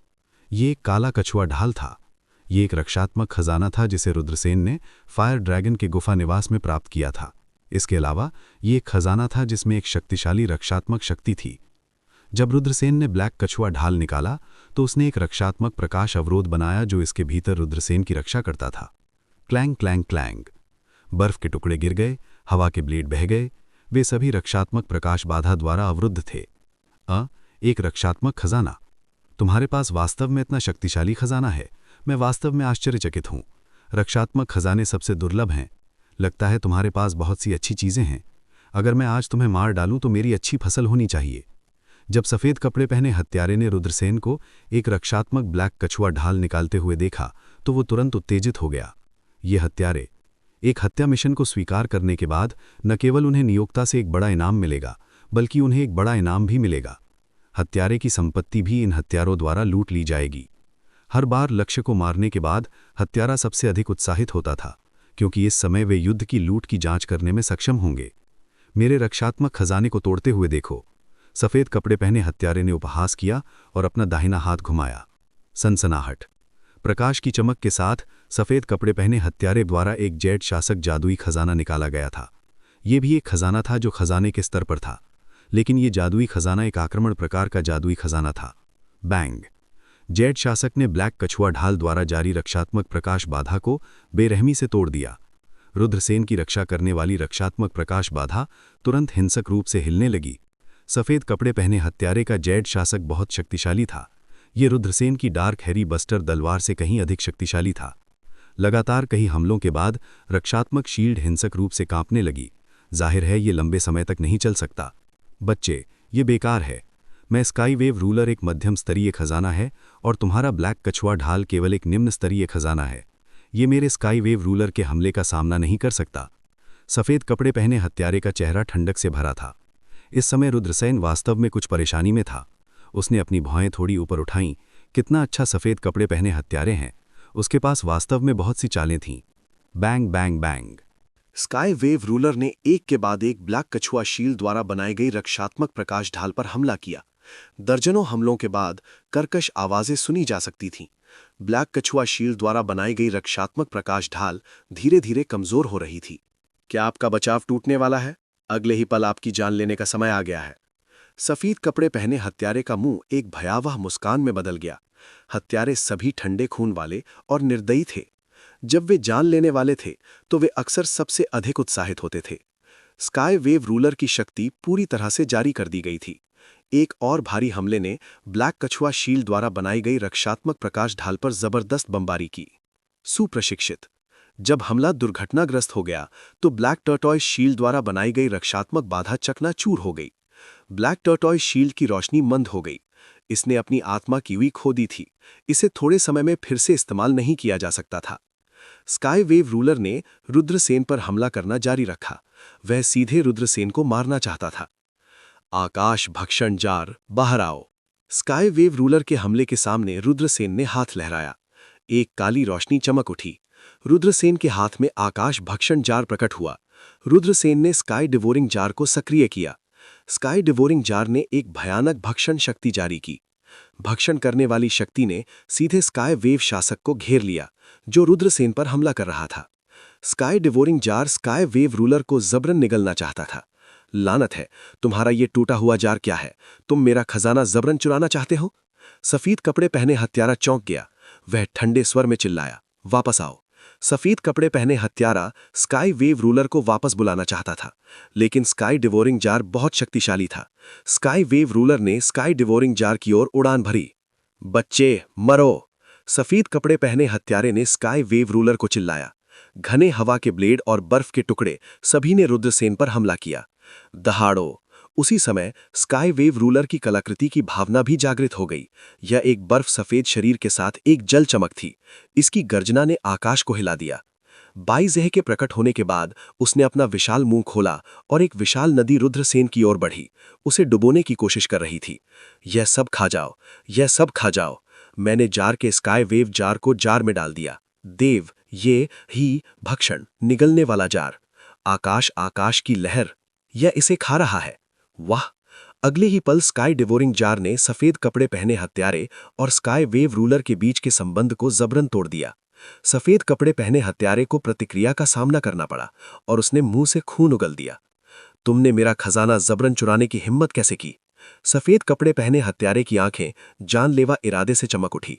ये एक काला कछुआ ढाल था। ये एक रक्षात्मक खजाना था जिसे रुद्रसेन ने फायर ड्रैगन के गुफा निवास में प्राप्त किया था। इसके अलावा ये एक खजाना था जिसमें एक शक्तिशाली रक्षात्मक शक्ति थी। जब रुद्रसेन ने ब्लैक कछुआ ढाल निकाला तो उसने एक रक्षात्मक प्रकाश अवरोध बनाया जो इसके भीतर रुद्रसेन की रक्षा करता था। क्लैंग क्लैंग क्लैंग, बर्फ के टुकड़े गिर गए, हवा के ब्लेड बह गए। वे सभी रक्षात्मक प्रकाश बाधा द्वारा अवरुद्ध थे। एक रक्षात्मक खजाना। तुम्हारे पास वास्तव में इतना शक्तिशाली खजाना है। मैं वास्तव में आश्चर्यचकित हूं। रक्षात्मक खजाने सबसे दुर्लभ हैं। लगता है तुम्हारे पास बहुत सी अच्छी चीजें हैं। अगर मैं आज तुम्हें मार डालूं तो मेरी अच्छी फसल होनी चाहिए। जब सफेद कपड़े पहने हत्यारे ने रुद्रसेन को एक रक्षात्मक ब्लैक कछुआ ढाल निकालते हुए देखा तो वो तुरंत उत्तेजित हो गया। ये हत्यारे एक हत्या मिशन को स्वीकार करने के बाद न केवल उन्हें नियोक्ता से एक बड़ा इनाम मिलेगा बल्कि उन्हें एक बड़ा इनाम भी मिलेगा। हत्यारे की संपत्ति भी इन हत्यारों द्वारा लूट ली जाएगी। हर बार लक्ष्य को मारने के बाद हत्यारा सबसे अधिक उत्साहित होता था क्योंकि इस समय वे युद्ध की लूट की जांच करने में सक्षम होंगे। मेरे रक्षात्मक खजाने को तोड़ते हुए देखो, सफेद कपड़े पहने हत्यारे ने उपहास किया और अपना दाहिना हाथ घुमाया। सनसनाहट, प्रकाश की चमक के साथ सफेद कपड़े पहने हत्यारे द्वारा एक जेड शासक जादुई खजाना निकाला गया था। यह भी एक खजाना था जो खजाने के स्तर पर था, लेकिन यह जादुई खजाना एक आक्रमण प्रकार का जादुई खजाना था। बैंग, जेड शासक ने ब्लैक कछुआ ढाल द्वारा जारी रक्षात्मक प्रकाश बाधा को बेरहमी से तोड़ दिया। रुद्रसेन की रक्षा करने वाली रक्षात्मक प्रकाश बाधा तुरंत हिंसक रूप से हिलने लगी। सफेद कपड़े पहने हत्यारे का जेड शासक बहुत शक्तिशाली था। ये रुद्रसेन की डार्क हैरी बस्टर तलवार से कहीं अधिक शक्तिशाली था। लगातार कई हमलों के बाद रक्षात्मक शील्ड हिंसक रूप से कांपने लगी। जाहिर है ये लंबे समय तक नहीं चल सकता। बच्चे, ये बेकार है। मैं स्काई वेव रूलर एक मध्यम स्तरीय खजाना है और तुम्हारा ब्लैक कछुआ ढाल केवल एक निम्न स्तरीय खजाना है। ये मेरे स्काई वेव रूलर के हमले का सामना नहीं कर सकता। सफेद कपड़े पहने हत्यारे का चेहरा ठंडक से भरा था। इस समय रुद्रसेन वास्तव में कुछ परेशानी में था। उसने अपनी भौहें थोड़ी ऊपर उठाईं। कितना अच्छा सफेद कपड़े पहने हत्यारे हैं। उसके पास वास्तव में बहुत सी चालें थीं। Bang bang bang, sky wave ruler ने एक के बाद एक ब्लैक कछुआ शील्ड द्वारा बनाई गई रक्षात्मक प्रकाश ढाल पर हमला किया। दर्जनों हमलों के बाद कर्कश आवाजें सुनी जा सकती थीं। ब्लैक कछुआ शील्ड द्वारा बनाई गई रक्षात्मक प्रकाश ढाल धीरे धीरे कमजोर हो रही थी। क्या आपका बचाव टूटने वाला है? अगले ही पल आपकी जान लेने का समय आ गया है। सफेद कपड़े पहने हत्यारे का मुंह एक भयावह मुस्कान में बदल गया। हत्यारे सभी ठंडे खून वाले और निर्दयी थे। जब वे जान लेने वाले थे तो वे अक्सर सबसे अधिक उत्साहित होते थे। स्काई वेव रूलर की शक्ति पूरी तरह से जारी कर दी गई थी। एक और भारी हमले ने ब्लैक कछुआ शील्ड द्वारा बनाई गई रक्षात्मक प्रकाश ढाल पर जबरदस्त बमबारी की। सुप्रशिक्षित, जब हमला दुर्घटनाग्रस्त हो गया तो ब्लैक टर्टॉइज शील्ड द्वारा बनाई गई रक्षात्मक बाधा चकनाचूर हो गई। ब्लैक टर्टॉइज शील्ड की रोशनी मंद हो गई। इसने अपनी आत्मा की हुई खो दी थी। इसे थोड़े समय में फिर से इस्तेमाल नहीं किया जा सकता था। स्काई वेव रूलर ने रुद्रसेन पर हमला करना जारी रखा। वह सीधे रुद्रसेन को मारना चाहता था। आकाश भक्षण जार, बाहर आओ। स्काई वेव रूलर के हमले के सामने रुद्रसेन ने हाथ लहराया। एक काली रोशनी चमक उठी। रुद्रसेन के हाथ में आकाश भक्षण जार प्रकट हुआ। रुद्रसेन ने स्काई डिवोरिंग जार को सक्रिय किया। स्काई डिवोरिंग जार ने एक भयानक भक्षण शक्ति जारी की। भक्षण करने वाली शक्ति ने सीधे स्काई वेव शासक को घेर लिया जो रुद्रसेन पर हमला कर रहा था। Sky devouring jar sky wave ruler को जबरन निगलना चाहता था। लानत है, तुम्हारा ये टूटा हुआ जार क्या है? तुम मेरा खजाना जबरन चुराना चाहते हो? सफेद कपड़े पहने हत्यारा चौंक गया। वह ठंडे स्वर में चिल्लाया, वापस आओ। सफेद कपड़े पहने हत्यारा स्काई वेव रूलर को वापस बुलाना चाहता था, लेकिन स्काई डिवोरिंग जार बहुत शक्तिशाली था। स्काई वेव रूलर ने स्काई डिवोरिंग जार की ओर उड़ान भरी। बच्चे मरो! सफेद कपड़े पहने हत्यारे ने स्काई वेव रूलर को चिल्लाया। घने हवा के ब्लेड और बर्फ के टुकड़े सभी ने रुद्रसेन पर हमला किया। दहाड़ो! उसी समय स्काई वेव रूलर की कलाकृति की भावना भी जागृत हो गई। यह एक बर्फ सफेद शरीर के साथ एक जल चमक थी। इसकी गर्जना ने आकाश को हिला दिया। बाईजेह के प्रकट होने के बाद उसने अपना विशाल मुंह खोला और एक विशाल नदी रुद्रसेन की ओर बढ़ी, उसे डुबोने की कोशिश कर रही थी। यह सब खा जाओ, यह सब खा जाओ। मैंने जार के स्काई वेव जार को जार में डाल दिया। देव, ये ही भक्षण, निगलने वाला जार। आकाश आकाश की लहर, यह इसे खा रहा है। वाह! अगले ही पल स्काई डिवोरिंग जार ने सफेद कपड़े पहने हत्यारे और स्काई वेव रूलर के बीच के संबंध को जबरन तोड़ दिया। सफेद कपड़े पहने हत्यारे को प्रतिक्रिया का सामना करना पड़ा और उसने मुंह से खून उगल दिया। तुमने मेरा खजाना जबरन चुराने की हिम्मत कैसे की? सफेद कपड़े पहने हत्यारे की आंखें जानलेवा इरादे से चमक उठी।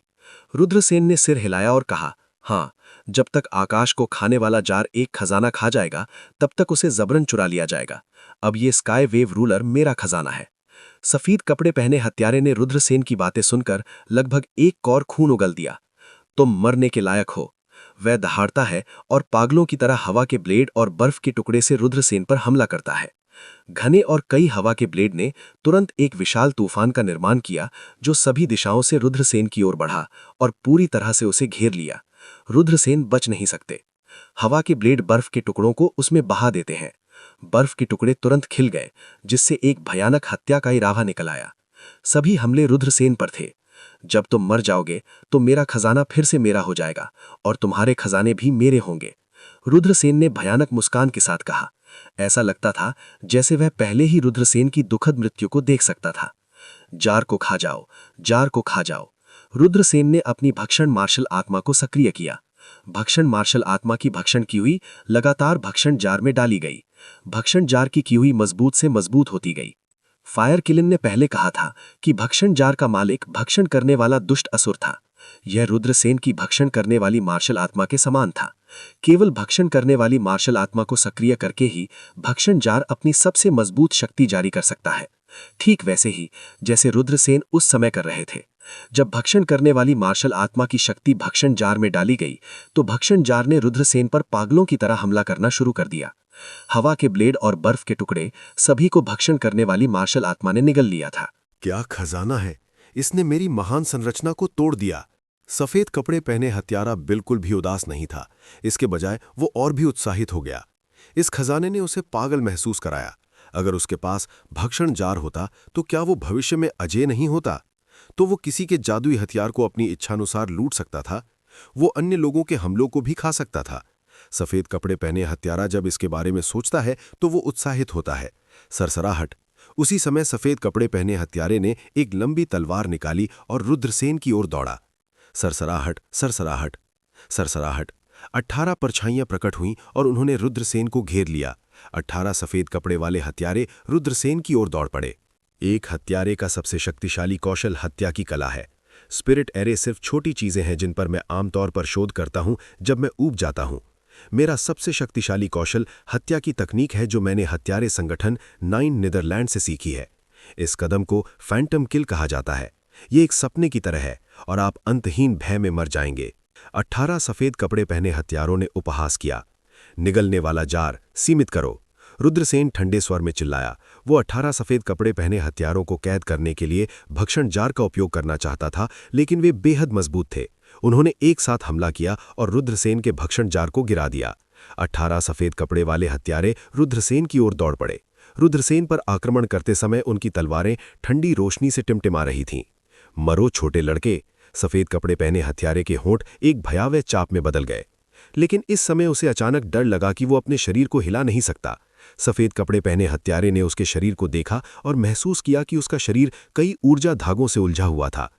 रुद्रसेन ने सिर हिलाया और कहा, हाँ, जब तक आकाश को खाने वाला जार एक खजाना खा जाएगा, तब तक उसे जबरन चुरा लिया जाएगा। अब ये स्काई वेव रूलर मेरा खजाना है। सफेद कपड़े पहने हत्यारे ने रुद्रसेन की बातें सुनकर लगभग एक कौर खून उगल दिया। तुम मरने के लायक हो। वह दहाड़ता है और पागलों की तरह हवा के ब्लेड और बर्फ के टुकड़े से रुद्रसेन पर हमला करता है। घने और कई हवा के ब्लेड ने तुरंत एक विशाल तूफान का निर्माण किया, जो सभी दिशाओं से रुद्रसेन की ओर बढ़ा और पूरी तरह से उसे घेर लिया। रुद्रसेन बच नहीं सकते। हवा के ब्लेड बर्फ के टुकड़ों को उसमें बहा देते हैं। बर्फ के टुकड़े तुरंत खिल गए, जिससे एक भयानक हत्या का इरावा निकल आया। सभी हमले रुद्रसेन पर थे। जब तुम मर जाओगे तो मेरा खजाना फिर से मेरा हो जाएगा और तुम्हारे खजाने भी मेरे होंगे। रुद्रसेन ने भयानक मुस्कान के साथ कहा। ऐसा लगता था जैसे वह पहले ही रुद्रसेन की दुखद मृत्यु को देख सकता था। जार को खा जाओ, जार को खा जाओ। रुद्रसेन ने अपनी भक्षण मार्शल आत्मा को सक्रिय किया। भक्षण मार्शल आत्मा की भक्षण की हुई लगातार भक्षण जार में डाली गई। भक्षण जार की हुई मजबूत से मजबूत होती गई। फायर किलिन ने पहले कहा था कि भक्षण जार का मालिक भक्षण करने वाला दुष्ट असुर था। यह रुद्रसेन की भक्षण करने वाली मार्शल आत्मा के समान था। केवल भक्षण करने वाली मार्शल आत्मा को सक्रिय करके ही भक्षण जार अपनी सबसे मजबूत शक्ति जारी कर सकता है, ठीक वैसे ही जैसे रुद्रसेन उस समय कर रहे थे। जब भक्षण करने वाली मार्शल आत्मा की शक्ति भक्षण जार में डाली गई तो भक्षण जार ने रुद्रसेन पर पागलों की तरह हमला करना शुरू कर दिया। हवा के ब्लेड और बर्फ के टुकड़े सभी को भक्षण करने वाली मार्शल आत्मा ने निगल लिया था। क्या खजाना है! इसने मेरी महान संरचना को तोड़ दिया। सफेद कपड़े पहने हत्यारा बिल्कुल भी उदास नहीं था। इसके बजाय वो और भी उत्साहित हो गया। इस खजाने ने उसे पागल महसूस कराया। अगर उसके पास भक्षण जार होता तो क्या वो भविष्य में अजेय नहीं होता? तो वो किसी के जादुई हथियार को अपनी इच्छानुसार लूट सकता था। वो अन्य लोगों के हमलों को भी खा सकता था। सफेद कपड़े पहने हत्यारा जब इसके बारे में सोचता है तो वो उत्साहित होता है। सरसराहट! उसी समय सफेद कपड़े पहने हत्यारे ने एक लंबी तलवार निकाली और रुद्रसेन की ओर दौड़ा। सरसराहट, सरसराहट, सरसराहट! 18 परछाइयां प्रकट हुईं और उन्होंने रुद्रसेन को घेर लिया। 18 सफेद कपड़े वाले हत्यारे रुद्रसेन की ओर दौड़ पड़े। एक हत्यारे का सबसे शक्तिशाली कौशल हत्या की कला है। स्पिरिट एरे सिर्फ छोटी चीजें हैं जिन पर मैं आमतौर पर शोध करता हूं जब मैं ऊब जाता हूं। मेरा सबसे शक्तिशाली कौशल हत्या की तकनीक है, जो मैंने हत्यारे संगठन 9 नीदरलैंड से सीखी है। इस कदम को फैंटम किल कहा जाता है। ये एक सपने की तरह है और आप अंतहीन भय में मर जाएंगे। 18 सफेद कपड़े पहने हत्यारों ने उपहास किया। निगलने वाला जार सीमित करो, रुद्रसेन ठंडे स्वर में चिल्लाया। वो 18 सफेद कपड़े पहने हत्यारों को कैद करने के लिए भक्षण जार का उपयोग करना चाहता था, लेकिन वे बेहद मजबूत थे। उन्होंने एक साथ हमला किया और रुद्रसेन के भक्षण जार को गिरा दिया। 18 सफेद कपड़े वाले हत्यारे रुद्रसेन की ओर दौड़ पड़े। रुद्रसेन पर आक्रमण करते समय उनकी तलवारें ठंडी रोशनी से टिमटिमा रही थीं। मरो छोटे लड़के! सफेद कपड़े पहने हत्यारे के होंठ एक भयावह चाप में बदल गए। लेकिन इस समय उसे अचानक डर लगा कि वो अपने शरीर को हिला नहीं सकता। सफेद कपड़े पहने हत्यारे ने उसके शरीर को देखा और महसूस किया कि उसका शरीर कई ऊर्जा धागों से उलझा हुआ था।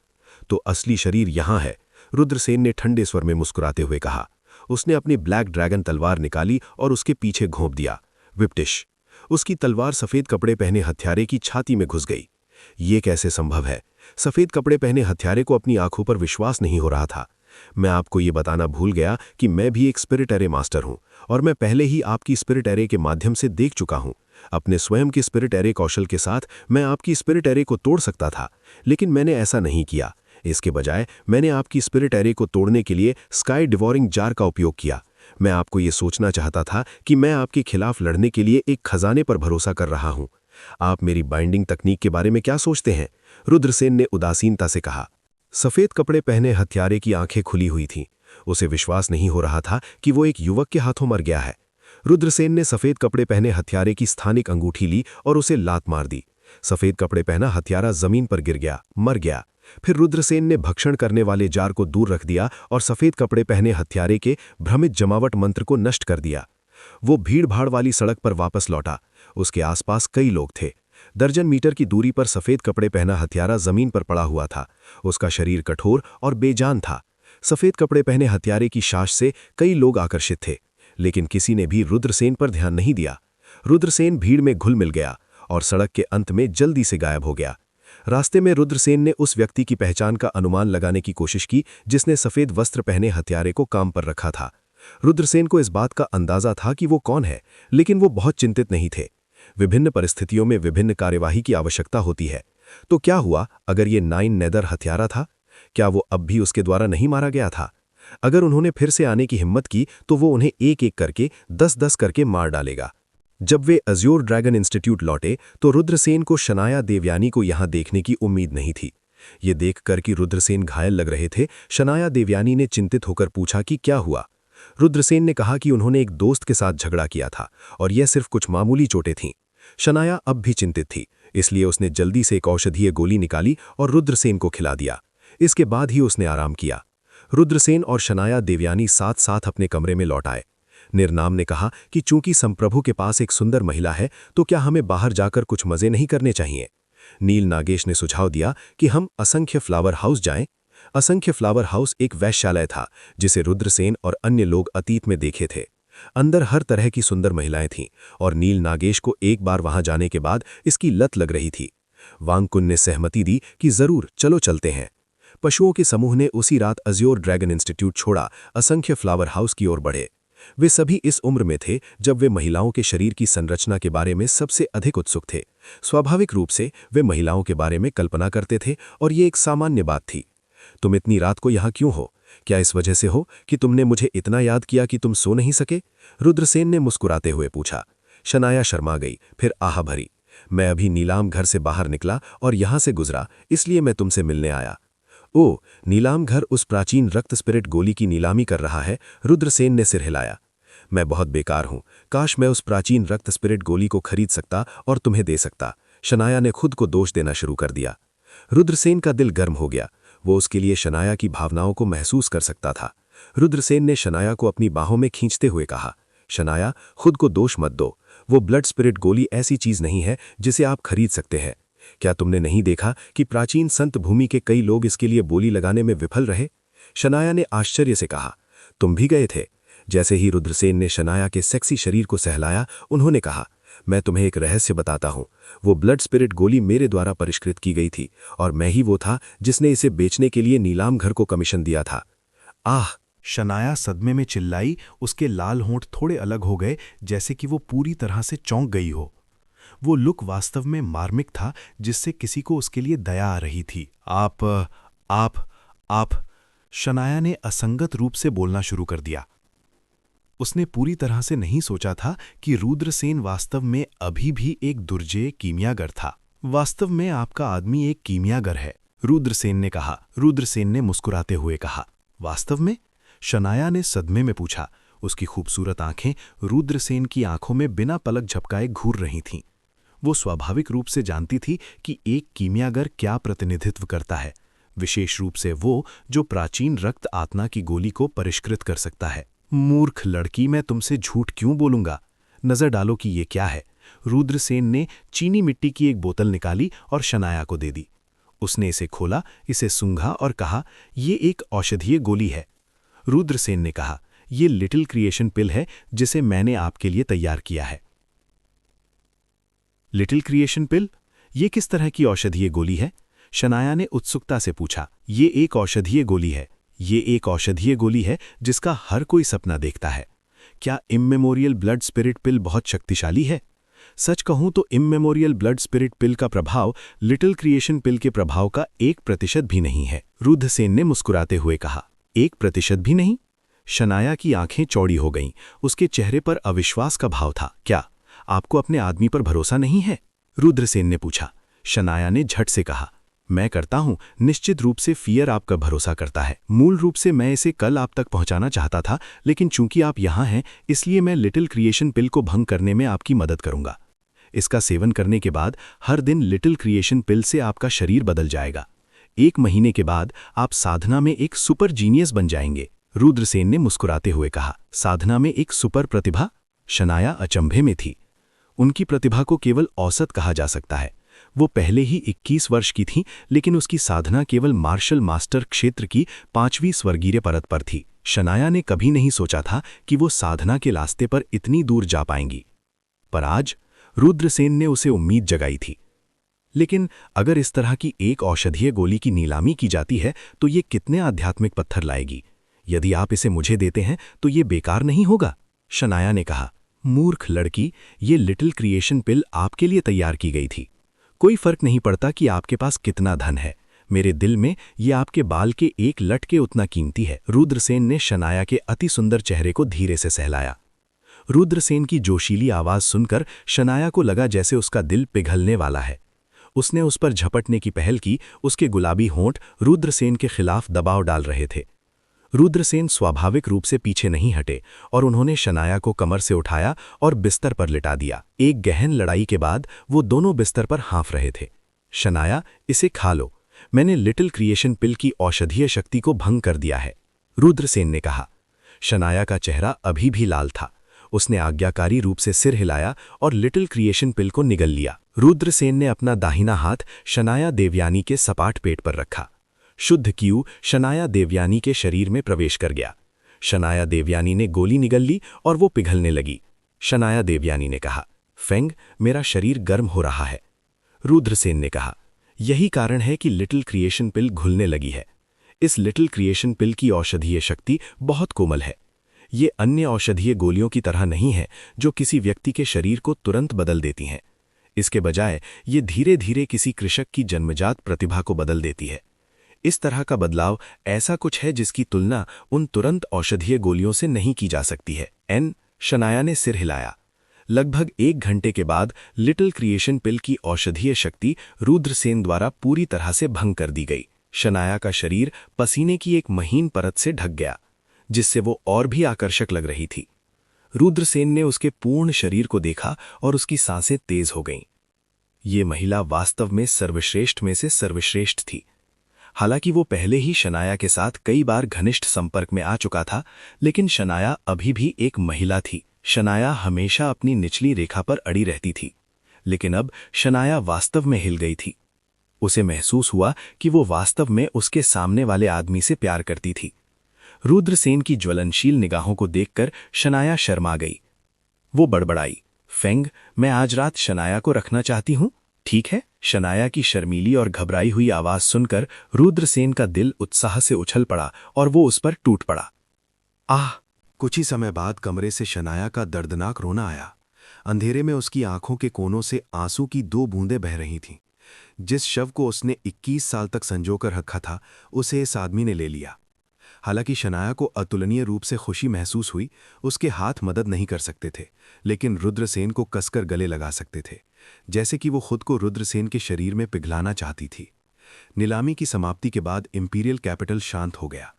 तो असली शरीर यहां है, रुद्रसेन ने ठंडे स्वर में मुस्कुराते हुए कहा। उसने अपनी ब्लैक ड्रैगन तलवार निकाली और उसके पीछे घोंप दिया। विप्टिश। उसकी तलवार सफेद कपड़े पहने हत्यारे की छाती में घुस गई। ये कैसे संभव है? सफेद कपड़े पहने हत्यारे को अपनी आंखों पर विश्वास नहीं हो रहा था। मैं आपको ये बताना भूल गया कि मैं भी एक स्पिरिट एरे मास्टर हूं और मैं पहले ही आपकी स्पिरिट एरे के माध्यम से देख चुका हूं। अपने स्वयं के स्पिरिट एरे कौशल के साथ मैं आपकी स्पिरिट एरे को तोड़ सकता था, लेकिन मैंने ऐसा नहीं किया। इसके बजाय मैंने आपकी स्पिरिट एरे को तोड़ने के लिए स्काई डिवोरिंग जार का उपयोग किया। मैं आपको ये सोचना चाहता था कि मैं आपके खिलाफ लड़ने के लिए एक खजाने पर भरोसा कर रहा हूं। आप मेरी बाइंडिंग तकनीक के बारे में क्या सोचते हैं? रुद्रसेन ने उदासीनता से कहा। सफेद कपड़े पहने हत्यारे की आंखें खुली हुई थीं। उसे विश्वास नहीं हो रहा था कि वो एक युवक के हाथों मर गया है। रुद्रसेन ने सफेद कपड़े पहने हत्यारे की स्थानिक अंगूठी ली और उसे लात मार दी। सफेद कपड़े पहना हत्यारा जमीन पर गिर गया, मर गया। फिर रुद्रसेन ने भक्षण करने वाले जार को दूर रख दिया और सफेद कपड़े पहने हत्यारे के भ्रमित जमावट मंत्र को नष्ट कर दिया। वो भीड़-भाड़ वाली सड़क पर वापस लौटा। उसके आसपास कई लोग थे। दर्जन मीटर की दूरी पर सफेद कपड़े पहना हत्यारा जमीन पर पड़ा हुआ था। उसका शरीर कठोर और बेजान था। सफेद कपड़े पहने हत्यारे की शास से कई लोग आकर्षित थे, लेकिन किसी ने भी रुद्रसेन पर ध्यान नहीं दिया। रुद्रसेन भीड़ में घुल मिल गया और सड़क के अंत में जल्दी से गायब हो गया। रास्ते में रुद्रसेन ने उस व्यक्ति की पहचान का अनुमान लगाने की कोशिश की जिसने सफेद वस्त्र पहने हत्यारे को काम पर रखा था। रुद्रसेन को इस बात का अंदाजा था कि वो कौन है, लेकिन वो बहुत चिंतित नहीं थे। विभिन्न परिस्थितियों में विभिन्न कार्यवाही की आवश्यकता होती है। तो क्या हुआ अगर ये 9 नेदर हत्यारा था? क्या वो अब भी उसके द्वारा नहीं मारा गया था? अगर उन्होंने फिर से आने की हिम्मत की तो वो उन्हें एक-एक करके 10-10 करके मार डालेगा। जब वे अज्योर ड्रैगन इंस्टीट्यूट लौटे तो रुद्रसेन को शनाया देवयानी को यहां देखने की उम्मीद नहीं थी। ये देखकर कि रुद्रसेन घायल लग रहे थे, शनाया देवयानी ने चिंतित होकर पूछा कि क्या हुआ। रुद्रसेन ने कहा कि उन्होंने एक दोस्त के साथ झगड़ा किया था और यह सिर्फ कुछ मामूली चोटें थीं। शनाया अब भी चिंतित थी, इसलिए उसने जल्दी से एक औषधीय गोली निकाली और रुद्रसेन को खिला दिया। इसके बाद ही उसने आराम किया। रुद्रसेन और शनाया देवयानी साथ साथ अपने कमरे में लौट आए। निर्नाम ने कहा कि चूंकि संप्रभु के पास एक सुंदर महिला है तो क्या हमें बाहर जाकर कुछ मजे नहीं करने चाहिए? नील नागेश ने सुझाव दिया कि हम असंख्य फ्लावर हाउस जाएं। असंख्य फ्लावर हाउस एक वैश्यालय था जिसे रुद्रसेन और अन्य लोग अतीत में देखे थे। अंदर हर तरह की सुंदर महिलाएं थीं और नील नागेश को एक बार वहां जाने के बाद इसकी लत लग रही थी। वांगकुन ने सहमति दी कि जरूर, चलो चलते हैं। पशुओं के समूह ने उसी रात अज्योर ड्रैगन इंस्टीट्यूट छोड़ा असंख्य फ्लावर हाउस की ओर बढ़े। वे सभी इस उम्र में थे जब वे महिलाओं के शरीर की संरचना के बारे में सबसे अधिक उत्सुक थे। स्वाभाविक रूप से वे महिलाओं के बारे में कल्पना करते थे और ये एक सामान्य बात थी। तुम इतनी रात को यहाँ क्यों हो? क्या इस वजह से हो कि तुमने मुझे इतना याद किया कि तुम सो नहीं सके? रुद्रसेन ने मुस्कुराते हुए पूछा। शनाया शर्मा गई, फिर आह भरी। मैं अभी नीलाम घर से बाहर निकला और यहाँ से गुजरा, इसलिए मैं तुमसे मिलने आया। ओ, नीलाम घर उस प्राचीन रक्त स्पिरिट गोली की नीलामी कर रहा है। रुद्रसेन ने सिर हिलाया। मैं बहुत बेकार हूं। काश मैं उस प्राचीन रक्त स्पिरिट गोली को खरीद सकता और तुम्हें दे सकता। शनाया ने खुद को दोष देना शुरू कर दिया। रुद्रसेन का दिल गर्म हो गया। वो उसके लिए शनाया की भावनाओं को महसूस कर सकता था। रुद्रसेन ने शनाया को अपनी बाहों में खींचते हुए कहा, शनाया, खुद को दोष मत दो। वो ब्लड स्पिरिट गोली ऐसी चीज नहीं है जिसे आप खरीद सकते हैं। क्या तुमने नहीं देखा कि प्राचीन संत भूमि के कई लोग इसके लिए बोली लगाने में विफल रहे? शनाया ने आश्चर्य से कहा, तुम भी गए थे? जैसे ही रुद्रसेन ने शनाया के सेक्सी शरीर को सहलाया, उन्होंने कहा, मैं तुम्हें एक रहस्य बताता हूं। वो ब्लड स्पिरिट गोली मेरे द्वारा परिष्कृत की गई थी और मैं ही वो था जिसने इसे बेचने के लिए नीलाम घर को कमीशन दिया था। आह! शनाया सदमे में चिल्लाई। उसके लाल होंठ थोड़े अलग हो गए, जैसे कि वो पूरी तरह से चौंक गई हो। वो लुक वास्तव में मार्मिक था, जिससे किसी को उसके लिए दया आ रही थी। आप शनाया ने असंगत रूप से बोलना शुरू कर दिया। उसने पूरी तरह से नहीं सोचा था कि रुद्रसेन वास्तव में अभी भी एक दुर्जेय कीमियागर था। वास्तव में आपका आदमी एक कीमियागर है, रुद्रसेन ने कहा। रुद्रसेन ने मुस्कुराते हुए कहा, वास्तव में? शनाया ने सदमे में पूछा। उसकी खूबसूरत आंखें रुद्रसेन की आंखों में बिना पलक झपकाए घूर रही थीं। वो स्वाभाविक रूप से जानती थी कि एक कीमियागर क्या प्रतिनिधित्व करता है, विशेष रूप से वो जो प्राचीन रक्त आत्मा की गोली को परिष्कृत कर सकता है। मूर्ख लड़की, मैं तुमसे झूठ क्यों बोलूंगा? नजर डालो कि ये क्या है। रुद्रसेन ने चीनी मिट्टी की एक बोतल निकाली और शनाया को दे दी। उसने इसे खोला, इसे सूंघा और कहा, ये एक औषधीय गोली है। रुद्रसेन ने कहा, ये लिटिल क्रिएशन पिल है जिसे मैंने आपके लिए तैयार किया है। लिटिल क्रिएशन पिल? ये किस तरह की औषधीय गोली है? शनाया ने उत्सुकता से पूछा। ये एक औषधीय गोली है। ये एक औषधीय गोली है जिसका हर कोई सपना देखता है। क्या इममेमोरियल ब्लड स्पिरिट पिल बहुत शक्तिशाली है? सच कहूं तो इममेमोरियल ब्लड स्पिरिट पिल का प्रभाव लिटिल क्रिएशन पिल के प्रभाव का 1% भी नहीं है। रुद्रसेन ने मुस्कुराते हुए कहा। 1% भी नहीं? शनाया की आंखें चौड़ी हो गईं। उसके चेहरे पर अविश्वास का भाव था। क्या आपको अपने आदमी पर भरोसा नहीं है? रुद्रसेन ने पूछा। शनाया ने झट से कहा, मैं करता हूं, निश्चित रूप से फियर आपका भरोसा करता है। मूल रूप से मैं इसे कल आप तक पहुंचाना चाहता था, लेकिन चूंकि आप यहां हैं इसलिए मैं लिटिल क्रिएशन पिल को भंग करने में आपकी मदद करूंगा। इसका सेवन करने के बाद हर दिन लिटिल क्रिएशन पिल से आपका शरीर बदल जाएगा। 1 महीने के बाद आप साधना में एक सुपर जीनियस बन जाएंगे। रुद्रसेन ने मुस्कुराते हुए कहा। साधना में एक सुपर प्रतिभा? शनाया अचंभे में थी। उनकी प्रतिभा को केवल औसत कहा जा सकता है। वो पहले ही 21 वर्ष की थी, लेकिन उसकी साधना केवल मार्शल मास्टर क्षेत्र की 5वीं स्वर्गीय परत पर थी। शनाया ने कभी नहीं सोचा था कि वो साधना के रास्ते पर इतनी दूर जा पाएंगी, पर आज रुद्रसेन ने उसे उम्मीद जगाई थी। लेकिन अगर इस तरह की एक औषधीय गोली की नीलामी की जाती है तो ये कितने आध्यात्मिक पत्थर लाएगी। यदि आप इसे मुझे देते हैं तो ये बेकार नहीं होगा। शनाया ने कहा। मूर्ख लड़की, ये लिटिल क्रिएशन पिल आपके लिए तैयार की गई थी। कोई फर्क नहीं पड़ता कि आपके पास कितना धन है। मेरे दिल में ये आपके बाल के एक लट के उतना कीमती है। रुद्रसेन ने शनाया के अति सुंदर चेहरे को धीरे से सहलाया। रुद्रसेन की जोशीली आवाज सुनकर शनाया को लगा जैसे उसका दिल पिघलने वाला है। उसने उस पर झपटने की पहल की। उसके गुलाबी होंठ रुद्रसेन के खिलाफ दबाव डाल रहे थे। रुद्रसेन स्वाभाविक रूप से पीछे नहीं हटे और उन्होंने शनाया को कमर से उठाया और बिस्तर पर लिटा दिया। एक गहन लड़ाई के बाद वो दोनों बिस्तर पर हाँफ रहे थे। शनाया, इसे खा लो। मैंने लिटिल क्रिएशन पिल की औषधीय शक्ति को भंग कर दिया है, रुद्रसेन ने कहा। शनाया का चेहरा अभी भी लाल था। उसने आज्ञाकारी रूप से सिर हिलाया और लिटिल क्रिएशन पिल को निगल लिया। रुद्रसेन ने अपना दाहिना हाथ शनाया देवयानी के सपाट पेट पर रखा। शुद्ध क्यू शनाया देवयानी के शरीर में प्रवेश कर गया। शनाया देवयानी ने गोली निगल ली और वो पिघलने लगी। शनाया देवयानी ने कहा, फेंग, मेरा शरीर गर्म हो रहा है। रुद्रसेन ने कहा, यही कारण है कि लिटिल क्रिएशन पिल घुलने लगी है। इस लिटिल क्रिएशन पिल की औषधीय शक्ति बहुत कोमल है। ये अन्य औषधीय गोलियों की तरह नहीं है जो किसी व्यक्ति के शरीर को तुरंत बदल देती हैं। इसके बजाय ये धीरे धीरे किसी कृषक की जन्मजात प्रतिभा को बदल देती है। इस तरह का बदलाव ऐसा कुछ है जिसकी तुलना उन तुरंत औषधीय गोलियों से नहीं की जा सकती है। शनाया ने सिर हिलाया। लगभग 1 घंटे के बाद लिटिल क्रिएशन पिल की औषधीय शक्ति रुद्रसेन द्वारा पूरी तरह से भंग कर दी गई। शनाया का शरीर पसीने की एक महीन परत से ढक गया, जिससे वो और भी आकर्षक लग रही थी। रुद्रसेन ने उसके पूर्ण शरीर को देखा और उसकी सांसें तेज हो गईं। ये महिला वास्तव में सर्वश्रेष्ठ में से सर्वश्रेष्ठ थी। हालांकि वो पहले ही शनाया के साथ कई बार घनिष्ठ संपर्क में आ चुका था, लेकिन शनाया अभी भी एक महिला थी। शनाया हमेशा अपनी निचली रेखा पर अड़ी रहती थी, लेकिन अब शनाया वास्तव में हिल गई थी। उसे महसूस हुआ कि वो वास्तव में उसके सामने वाले आदमी से प्यार करती थी। रुद्रसेन की ज्वलनशील निगाहों को देखकर शनाया शर्मा गई। वो बड़बड़ाई, फेंग, मैं आज रात शनाया को रखना चाहती हूँ, ठीक है? शनाया की शर्मीली और घबराई हुई आवाज सुनकर रुद्रसेन का दिल उत्साह से उछल पड़ा और वो उस पर टूट पड़ा। आह! कुछ ही समय बाद कमरे से शनाया का दर्दनाक रोना आया। अंधेरे में उसकी आंखों के कोनों से आंसू की 2 बूंदें बह रही थीं। जिस शव को उसने 21 साल तक संजोकर रखा था, उसे इस आदमी ने ले लिया। हालांकि शनाया को अतुलनीय रूप से खुशी महसूस हुई। उसके हाथ मदद नहीं कर सकते थे, लेकिन रुद्रसेन को कसकर गले लगा सकते थे, जैसे कि वो खुद को रुद्रसेन के शरीर में पिघलाना चाहती थी। नीलामी की समाप्ति के बाद इंपीरियल कैपिटल शांत हो गया।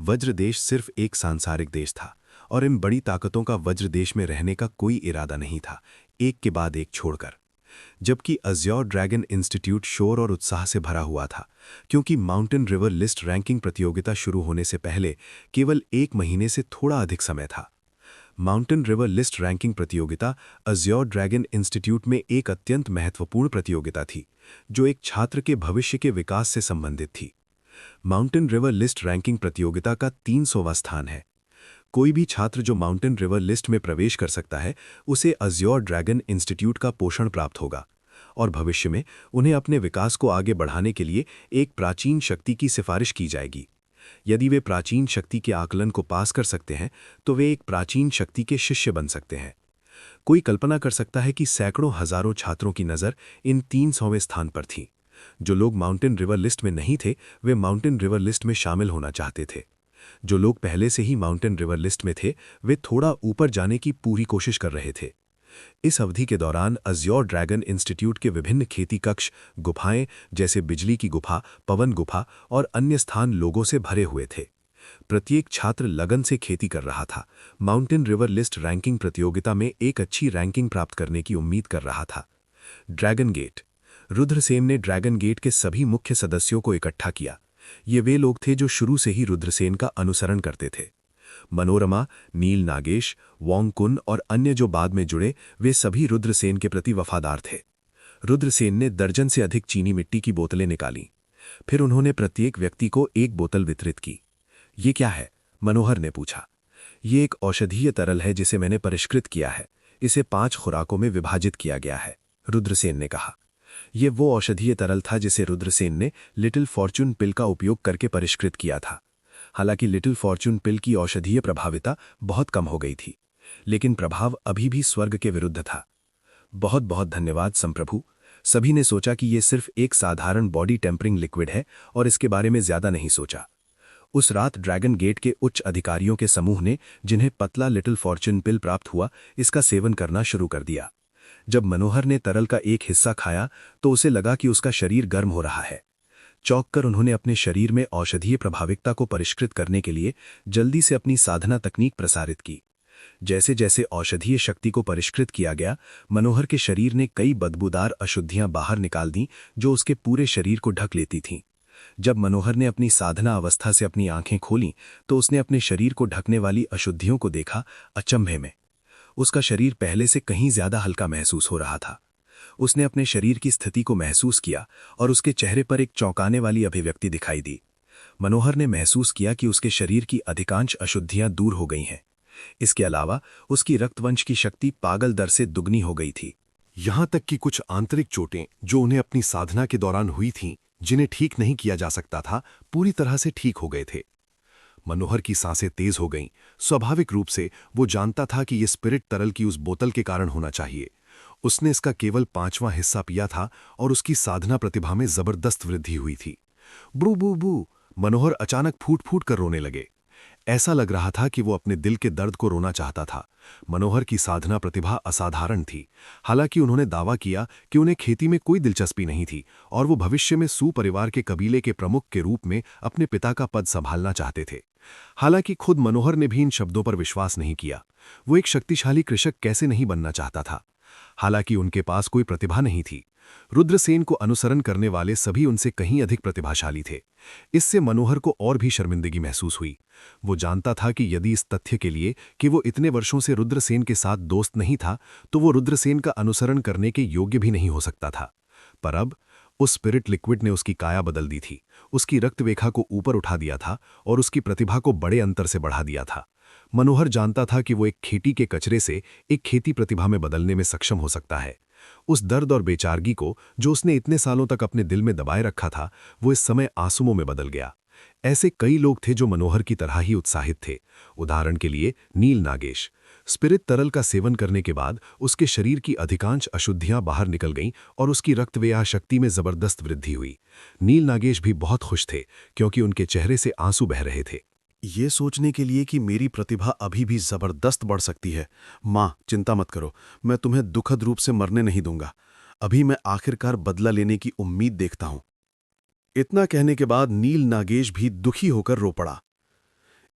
वज्र देश सिर्फ एक सांसारिक देश था और इन बड़ी ताकतों का वज्र देश में रहने का कोई इरादा नहीं था, एक के बाद एक छोड़कर। जबकि अज्योर ड्रैगन इंस्टीट्यूट शोर और उत्साह से भरा हुआ था, क्योंकि माउंटेन रिवर लिस्ट रैंकिंग प्रतियोगिता शुरू होने से पहले केवल 1 महीने से थोड़ा अधिक समय था। माउंटेन रिवर लिस्ट रैंकिंग प्रतियोगिता अज्योर ड्रैगन इंस्टीट्यूट में एक अत्यंत महत्वपूर्ण प्रतियोगिता थी, जो एक छात्र के भविष्य के विकास से संबंधित थी। माउंटेन रिवर लिस्ट रैंकिंग प्रतियोगिता का 300वां स्थान है। कोई भी छात्र जो माउंटेन रिवर लिस्ट में प्रवेश कर सकता है उसे अज्योर ड्रैगन इंस्टीट्यूट का पोषण प्राप्त होगा और भविष्य में उन्हें अपने विकास को आगे बढ़ाने के लिए एक प्राचीन शक्ति की सिफारिश की जाएगी। यदि वे प्राचीन शक्ति के आकलन को पास कर सकते हैं तो वे एक प्राचीन शक्ति के शिष्य बन सकते हैं। कोई कल्पना कर सकता है कि सैकड़ों हजारों छात्रों की नज़र इन 300वें स्थान पर थी। जो लोग माउंटेन रिवर लिस्ट में नहीं थे वे माउंटेन रिवर लिस्ट में शामिल होना चाहते थे। जो लोग पहले से ही माउंटेन रिवर लिस्ट में थे वे थोड़ा ऊपर जाने की पूरी कोशिश कर रहे थे। इस अवधि के दौरान अज्योर ड्रैगन इंस्टीट्यूट के विभिन्न खेती कक्ष, गुफाएं जैसे बिजली की गुफा, पवन गुफा और अन्य स्थान लोगों से भरे हुए थे। प्रत्येक छात्र लगन से खेती कर रहा था। माउंटेन रिवर लिस्ट रैंकिंग प्रतियोगिता में एक अच्छी रैंकिंग प्राप्त करने की उम्मीद कर रहा था। Dragon gate. रुद्रसेन ने ड्रैगन गेट के सभी मुख्य सदस्यों को इकट्ठा किया। ये वे लोग थे जो शुरू से ही रुद्रसेन का अनुसरण करते थे। मनोरमा, नील नागेश, वोंगकुन और अन्य जो बाद में जुड़े वे सभी रुद्रसेन के प्रति वफादार थे। रुद्रसेन ने दर्जन से अधिक चीनी मिट्टी की बोतलें निकालीं। फिर उन्होंने प्रत्येक व्यक्ति को एक बोतल वितरित की। ये क्या है? मनोहर ने पूछा। ये एक औषधीय तरल है जिसे मैंने परिष्कृत किया है। इसे 5 खुराकों में विभाजित किया गया है, रुद्रसेन ने कहा। ये वो औषधीय तरल था जिसे रुद्रसेन ने लिटिल फॉर्चून पिल का उपयोग करके परिष्कृत किया था। हालांकि लिटिल फॉर्चून पिल की औषधीय प्रभाविता बहुत कम हो गई थी, लेकिन प्रभाव अभी भी स्वर्ग के विरुद्ध था। बहुत बहुत धन्यवाद संप्रभु। सभी ने सोचा कि ये सिर्फ एक साधारण बॉडी टेम्परिंग लिक्विड है और इसके बारे में ज्यादा नहीं सोचा। उस रात ड्रैगन गेट के उच्च अधिकारियों के समूह ने, जिन्हें पतला लिटिल फॉर्चून पिल प्राप्त हुआ, इसका सेवन करना शुरू कर दिया। जब मनोहर ने तरल का एक हिस्सा खाया तो उसे लगा कि उसका शरीर गर्म हो रहा है। चौंक कर उन्होंने अपने शरीर में औषधीय प्रभाविकता को परिष्कृत करने के लिए जल्दी से अपनी साधना तकनीक प्रसारित की। जैसे जैसे औषधीय शक्ति को परिष्कृत किया गया, मनोहर के शरीर ने कई बदबूदार अशुद्धियां बाहर निकाल दीं जो उसके पूरे शरीर को ढक लेती थीं। जब मनोहर ने अपनी साधना अवस्था से अपनी आंखें खोलीं तो उसने अपने शरीर को ढकने वाली अशुद्धियों को देखा। अचंभे में उसका शरीर पहले से कहीं ज्यादा हल्का महसूस हो रहा था। उसने अपने शरीर की स्थिति को महसूस किया और उसके चेहरे पर एक चौंकाने वाली अभिव्यक्ति दिखाई दी। मनोहर ने महसूस किया कि उसके शरीर की अधिकांश अशुद्धियां दूर हो गई हैं। इसके अलावा उसकी रक्तवंश की शक्ति पागल दर से दुगनी हो गई थी। यहां तक कि कुछ आंतरिक चोटें जो उन्हें अपनी साधना के दौरान हुई थीं, जिन्हें ठीक नहीं किया जा सकता था, पूरी तरह से ठीक हो गए थे। मनोहर की सांसें तेज हो गईं। स्वाभाविक रूप से वो जानता था कि ये स्पिरिट तरल की उस बोतल के कारण होना चाहिए। उसने इसका केवल 5वां हिस्सा पिया था और उसकी साधना प्रतिभा में जबरदस्त वृद्धि हुई थी। बू बू बू, मनोहर अचानक फूट फूट कर रोने लगे। ऐसा लग रहा था कि वो अपने दिल के दर्द को रोना चाहता था। मनोहर की साधना प्रतिभा असाधारण थी। हालांकि उन्होंने दावा किया कि उन्हें खेती में कोई दिलचस्पी नहीं थी और वो भविष्य में सू परिवार के कबीले के प्रमुख के रूप में अपने पिता का पद संभालना चाहते थे। हालांकि खुद मनोहर ने भी इन शब्दों पर विश्वास नहीं किया। वो एक शक्तिशाली कृषक कैसे नहीं बनना चाहता था। हालांकि उनके पास कोई प्रतिभा नहीं थी। रुद्रसेन को अनुसरण करने वाले सभी उनसे कहीं अधिक प्रतिभाशाली थे। इससे मनोहर को और भी शर्मिंदगी महसूस हुई। वो जानता था कि यदि इस तथ्य के लिए कि वो इतने वर्षों से रुद्रसेन के साथ दोस्त नहीं था तो वो रुद्रसेन का अनुसरण करने के योग्य भी नहीं हो सकता था। पर अब उस स्पिरिट लिक्विड ने उसकी काया बदल दी थी, उसकी रक्तरेखा को ऊपर उठा दिया था और उसकी प्रतिभा को बड़े अंतर से बढ़ा दिया था। मनोहर जानता था कि वो एक खेती के कचरे से एक खेती प्रतिभा में बदलने में सक्षम हो सकता है। उस दर्द और बेचारगी को जो उसने इतने सालों तक अपने दिल में दबाए रखा था, वो इस समय आंसुओं में बदल गया। ऐसे कई लोग थे जो मनोहर की तरह ही उत्साहित थे। उदाहरण के लिए नील नागेश। स्पिरिट तरल का सेवन करने के बाद उसके शरीर की अधिकांश अशुद्धियां बाहर निकल गईं और उसकी रक्तवेह शक्ति में जबरदस्त वृद्धि हुई। नील नागेश भी बहुत खुश थे क्योंकि उनके चेहरे से आंसू बह रहे थे। ये सोचने के लिए कि मेरी प्रतिभा अभी भी जबरदस्त बढ़ सकती है। माँ, चिंता मत करो, मैं तुम्हें दुखद रूप से मरने नहीं दूंगा। अभी मैं आखिरकार बदला लेने की उम्मीद देखता हूं। इतना कहने के बाद नील नागेश भी दुखी होकर रो पड़ा।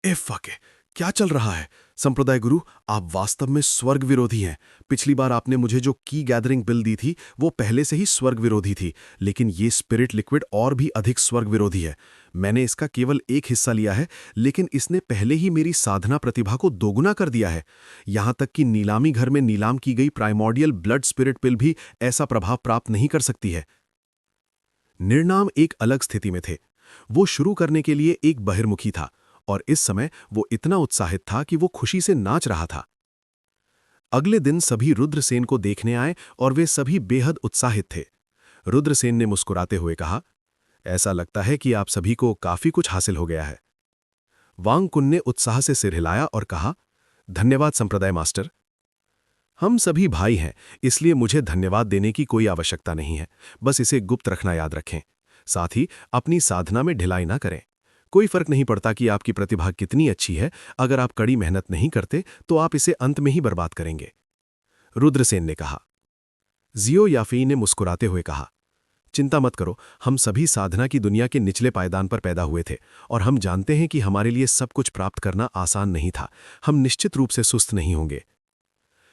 ए फके, क्या चल रहा है? संप्रदाय गुरु, आप वास्तव में स्वर्ग विरोधी हैं। पिछली बार आपने मुझे जो की गैदरिंग बिल दी थी वो पहले से ही स्वर्ग विरोधी थी, लेकिन ये स्पिरिट लिक्विड और भी अधिक स्वर्ग विरोधी है। मैंने इसका केवल एक हिस्सा लिया है, लेकिन इसने पहले ही मेरी साधना प्रतिभा को दोगुना कर दिया है। यहां तक कि नीलामी घर में नीलाम की गई प्राइमोर्डियल ब्लड स्पिरिट पिल भी ऐसा प्रभाव प्राप्त नहीं कर सकती है। निर्नाम एक अलग स्थिति में थे। वो शुरू करने के लिए एक बहिर्मुखी था और इस समय वो इतना उत्साहित था कि वो खुशी से नाच रहा था। अगले दिन सभी रुद्रसेन को देखने आए और वे सभी बेहद उत्साहित थे। रुद्रसेन ने मुस्कुराते हुए कहा, ऐसा लगता है कि आप सभी को काफी कुछ हासिल हो गया है। वांगकुन ने उत्साह से सिर हिलाया और कहा, धन्यवाद संप्रदाय मास्टर। हम सभी भाई हैं, इसलिए मुझे धन्यवाद देने की कोई आवश्यकता नहीं है। बस इसे गुप्त रखना याद रखें। साथ ही अपनी साधना में ढिलाई ना करें। कोई फर्क नहीं पड़ता कि आपकी प्रतिभा कितनी अच्छी है, अगर आप कड़ी मेहनत नहीं करते तो आप इसे अंत में ही बर्बाद करेंगे। रुद्रसेन ने कहा। जियो याफी ने मुस्कुराते हुए कहा, चिंता मत करो, हम सभी साधना की दुनिया के निचले पायदान पर पैदा हुए थे और हम जानते हैं कि हमारे लिए सब कुछ प्राप्त करना आसान नहीं था। हम निश्चित रूप से सुस्त नहीं होंगे।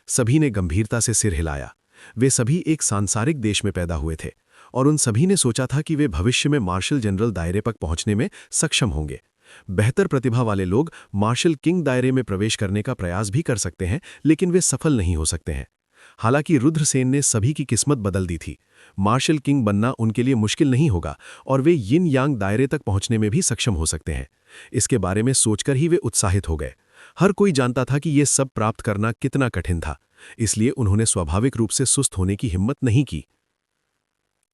सभी ने गंभीरता से सिर हिलाया। वे सभी एक सांसारिक देश में पैदा हुए थे और उन सभी ने सोचा था कि वे भविष्य में मार्शल जनरल दायरे तक पहुंचने में सक्षम होंगे। बेहतर प्रतिभा वाले लोग मार्शल किंग दायरे में प्रवेश करने का प्रयास भी कर सकते हैं, लेकिन वे सफल नहीं हो सकते हैं। हालांकि रुद्रसेन ने सभी की किस्मत बदल दी थी। मार्शल किंग बनना उनके लिए मुश्किल नहीं होगा और वे यिन यांग दायरे तक पहुंचने में भी सक्षम हो सकते हैं। इसके बारे में सोचकर ही वे उत्साहित हो गए। हर कोई जानता था कि यह सब प्राप्त करना कितना कठिन था, इसलिए उन्होंने स्वाभाविक रूप से सुस्त होने की हिम्मत नहीं की।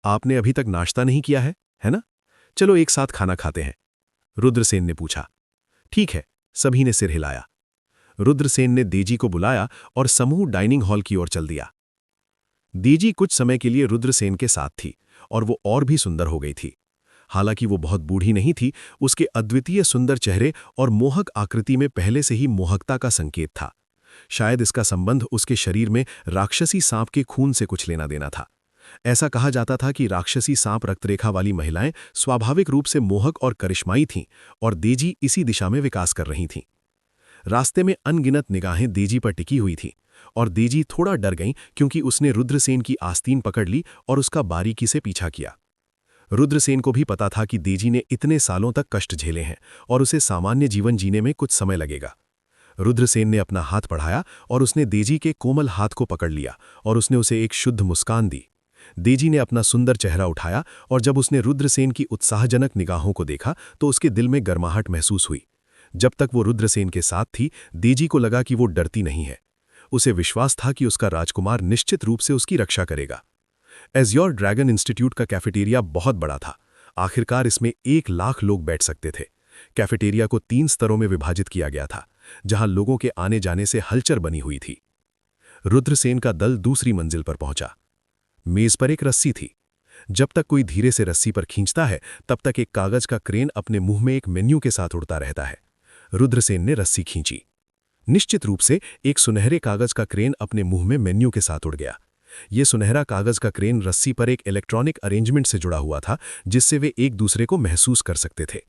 आपने अभी तक नाश्ता नहीं किया है ना? चलो एक साथ खाना खाते हैं, रुद्रसेन ने पूछा। ठीक है, सभी ने सिर हिलाया। रुद्रसेन ने देजी को बुलाया और समूह डाइनिंग हॉल की ओर चल दिया। देजी कुछ समय के लिए रुद्रसेन के साथ थी और वो और भी सुंदर हो गई थी। हालांकि वो बहुत बूढ़ी नहीं थी, उसके अद्वितीय सुंदर चेहरे और मोहक आकृति में पहले से ही मोहकता का संकेत था। शायद इसका संबंध उसके शरीर में राक्षसी सांप के खून से कुछ लेना देना था। ऐसा कहा जाता था कि राक्षसी सांप रक्तरेखा वाली महिलाएं स्वाभाविक रूप से मोहक और करिश्माई थीं और देजी इसी दिशा में विकास कर रही थीं। रास्ते में अनगिनत निगाहें देजी पर टिकी हुई थीं और देजी थोड़ा डर गईं क्योंकि उसने रुद्रसेन की आस्तीन पकड़ ली और उसका बारीकी से पीछा किया। रुद्रसेन को भी पता था कि देजी ने इतने सालों तक कष्ट झेले हैं और उसे सामान्य जीवन जीने में कुछ समय लगेगा। रुद्रसेन ने अपना हाथ बढ़ाया और उसने देजी के कोमल हाथ को पकड़ लिया और उसने उसे एक शुद्ध मुस्कान दी। देजी ने अपना सुंदर चेहरा उठाया और जब उसने रुद्रसेन की उत्साहजनक निगाहों को देखा तो उसके दिल में गर्माहट महसूस हुई। जब तक वो रुद्रसेन के साथ थी, देजी को लगा कि वो डरती नहीं है। उसे विश्वास था कि उसका राजकुमार निश्चित रूप से उसकी रक्षा करेगा। एज़्योर ड्रैगन इंस्टीट्यूट का कैफेटेरिया बहुत बड़ा था। आखिरकार इसमें 1 लाख लोग बैठ सकते थे। कैफेटेरिया को 3 स्तरों में विभाजित किया गया था, जहां लोगों के आने जाने से हलचल बनी हुई थी। रुद्रसेन का दल दूसरी मंजिल पर पहुंचा। मेज पर एक रस्सी थी। जब तक कोई धीरे से रस्सी पर खींचता है, तब तक एक कागज का क्रेन अपने मुंह में एक मेन्यू के साथ उड़ता रहता है। रुद्रसेन ने रस्सी खींची। निश्चित रूप से एक सुनहरे कागज का क्रेन अपने मुंह में मेन्यू के साथ उड़ गया। यह सुनहरा कागज का क्रेन रस्सी पर एक इलेक्ट्रॉनिक अरेंजमेंट से जुड़ा हुआ था, जिससे वे एक दूसरे को महसूस कर सकते थे।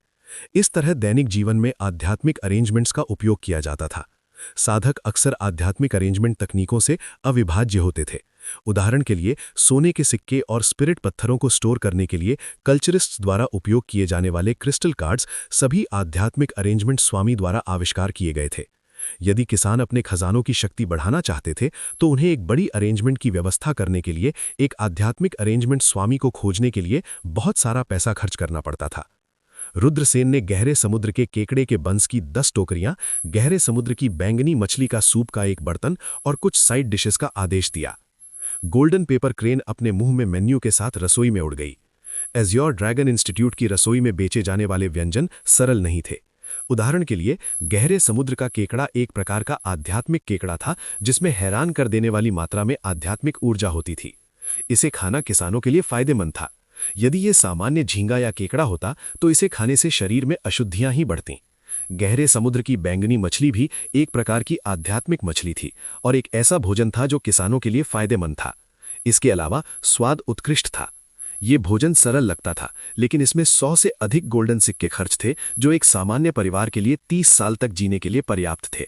इस तरह दैनिक जीवन में आध्यात्मिक अरेंजमेंट्स का उपयोग किया जाता था। साधक अक्सर आध्यात्मिक अरेंजमेंट तकनीकों से अविभाज्य होते थे। उदाहरण के लिए, सोने के सिक्के और स्पिरिट पत्थरों को स्टोर करने के लिए कल्चरिस्ट्स द्वारा उपयोग किए जाने वाले क्रिस्टल कार्ड्स सभी आध्यात्मिक अरेंजमेंट स्वामी द्वारा आविष्कार किए गए थे। यदि किसान अपने खजानों की शक्ति बढ़ाना चाहते थे, तो उन्हें एक बड़ी अरेंजमेंट की व्यवस्था करने के लिए एक आध्यात्मिक अरेंजमेंट स्वामी को खोजने के लिए बहुत सारा पैसा खर्च करना पड़ता था। रुद्रसेन ने गहरे समुद्र के केकड़े के बंस की 10 टोकरियां, गहरे समुद्र की बैंगनी मछली का सूप का एक बर्तन और कुछ साइड डिशेस का आदेश दिया। गोल्डन पेपर क्रेन अपने मुंह में मेन्यू के साथ रसोई में उड़ गई। एज़्योर ड्रैगन इंस्टीट्यूट की रसोई में बेचे जाने वाले व्यंजन सरल नहीं थे। उदाहरण के लिए, गहरे समुद्र का केकड़ा एक प्रकार का आध्यात्मिक केकड़ा था, जिसमें हैरान कर देने वाली मात्रा में आध्यात्मिक ऊर्जा होती थी। इसे खाना किसानों के लिए फायदेमंद था। यदि ये सामान्य झींगा या केकड़ा होता, तो इसे खाने से शरीर में अशुद्धियां ही बढ़तीं। गहरे समुद्र की बैंगनी मछली भी एक प्रकार की आध्यात्मिक मछली थी और एक ऐसा भोजन था जो किसानों के लिए फायदेमंद था। इसके अलावा स्वाद उत्कृष्ट था। ये भोजन सरल लगता था, लेकिन इसमें 100 से अधिक गोल्डन सिक्के खर्च थे, जो एक सामान्य परिवार के लिए 30 साल तक जीने के लिए पर्याप्त थे।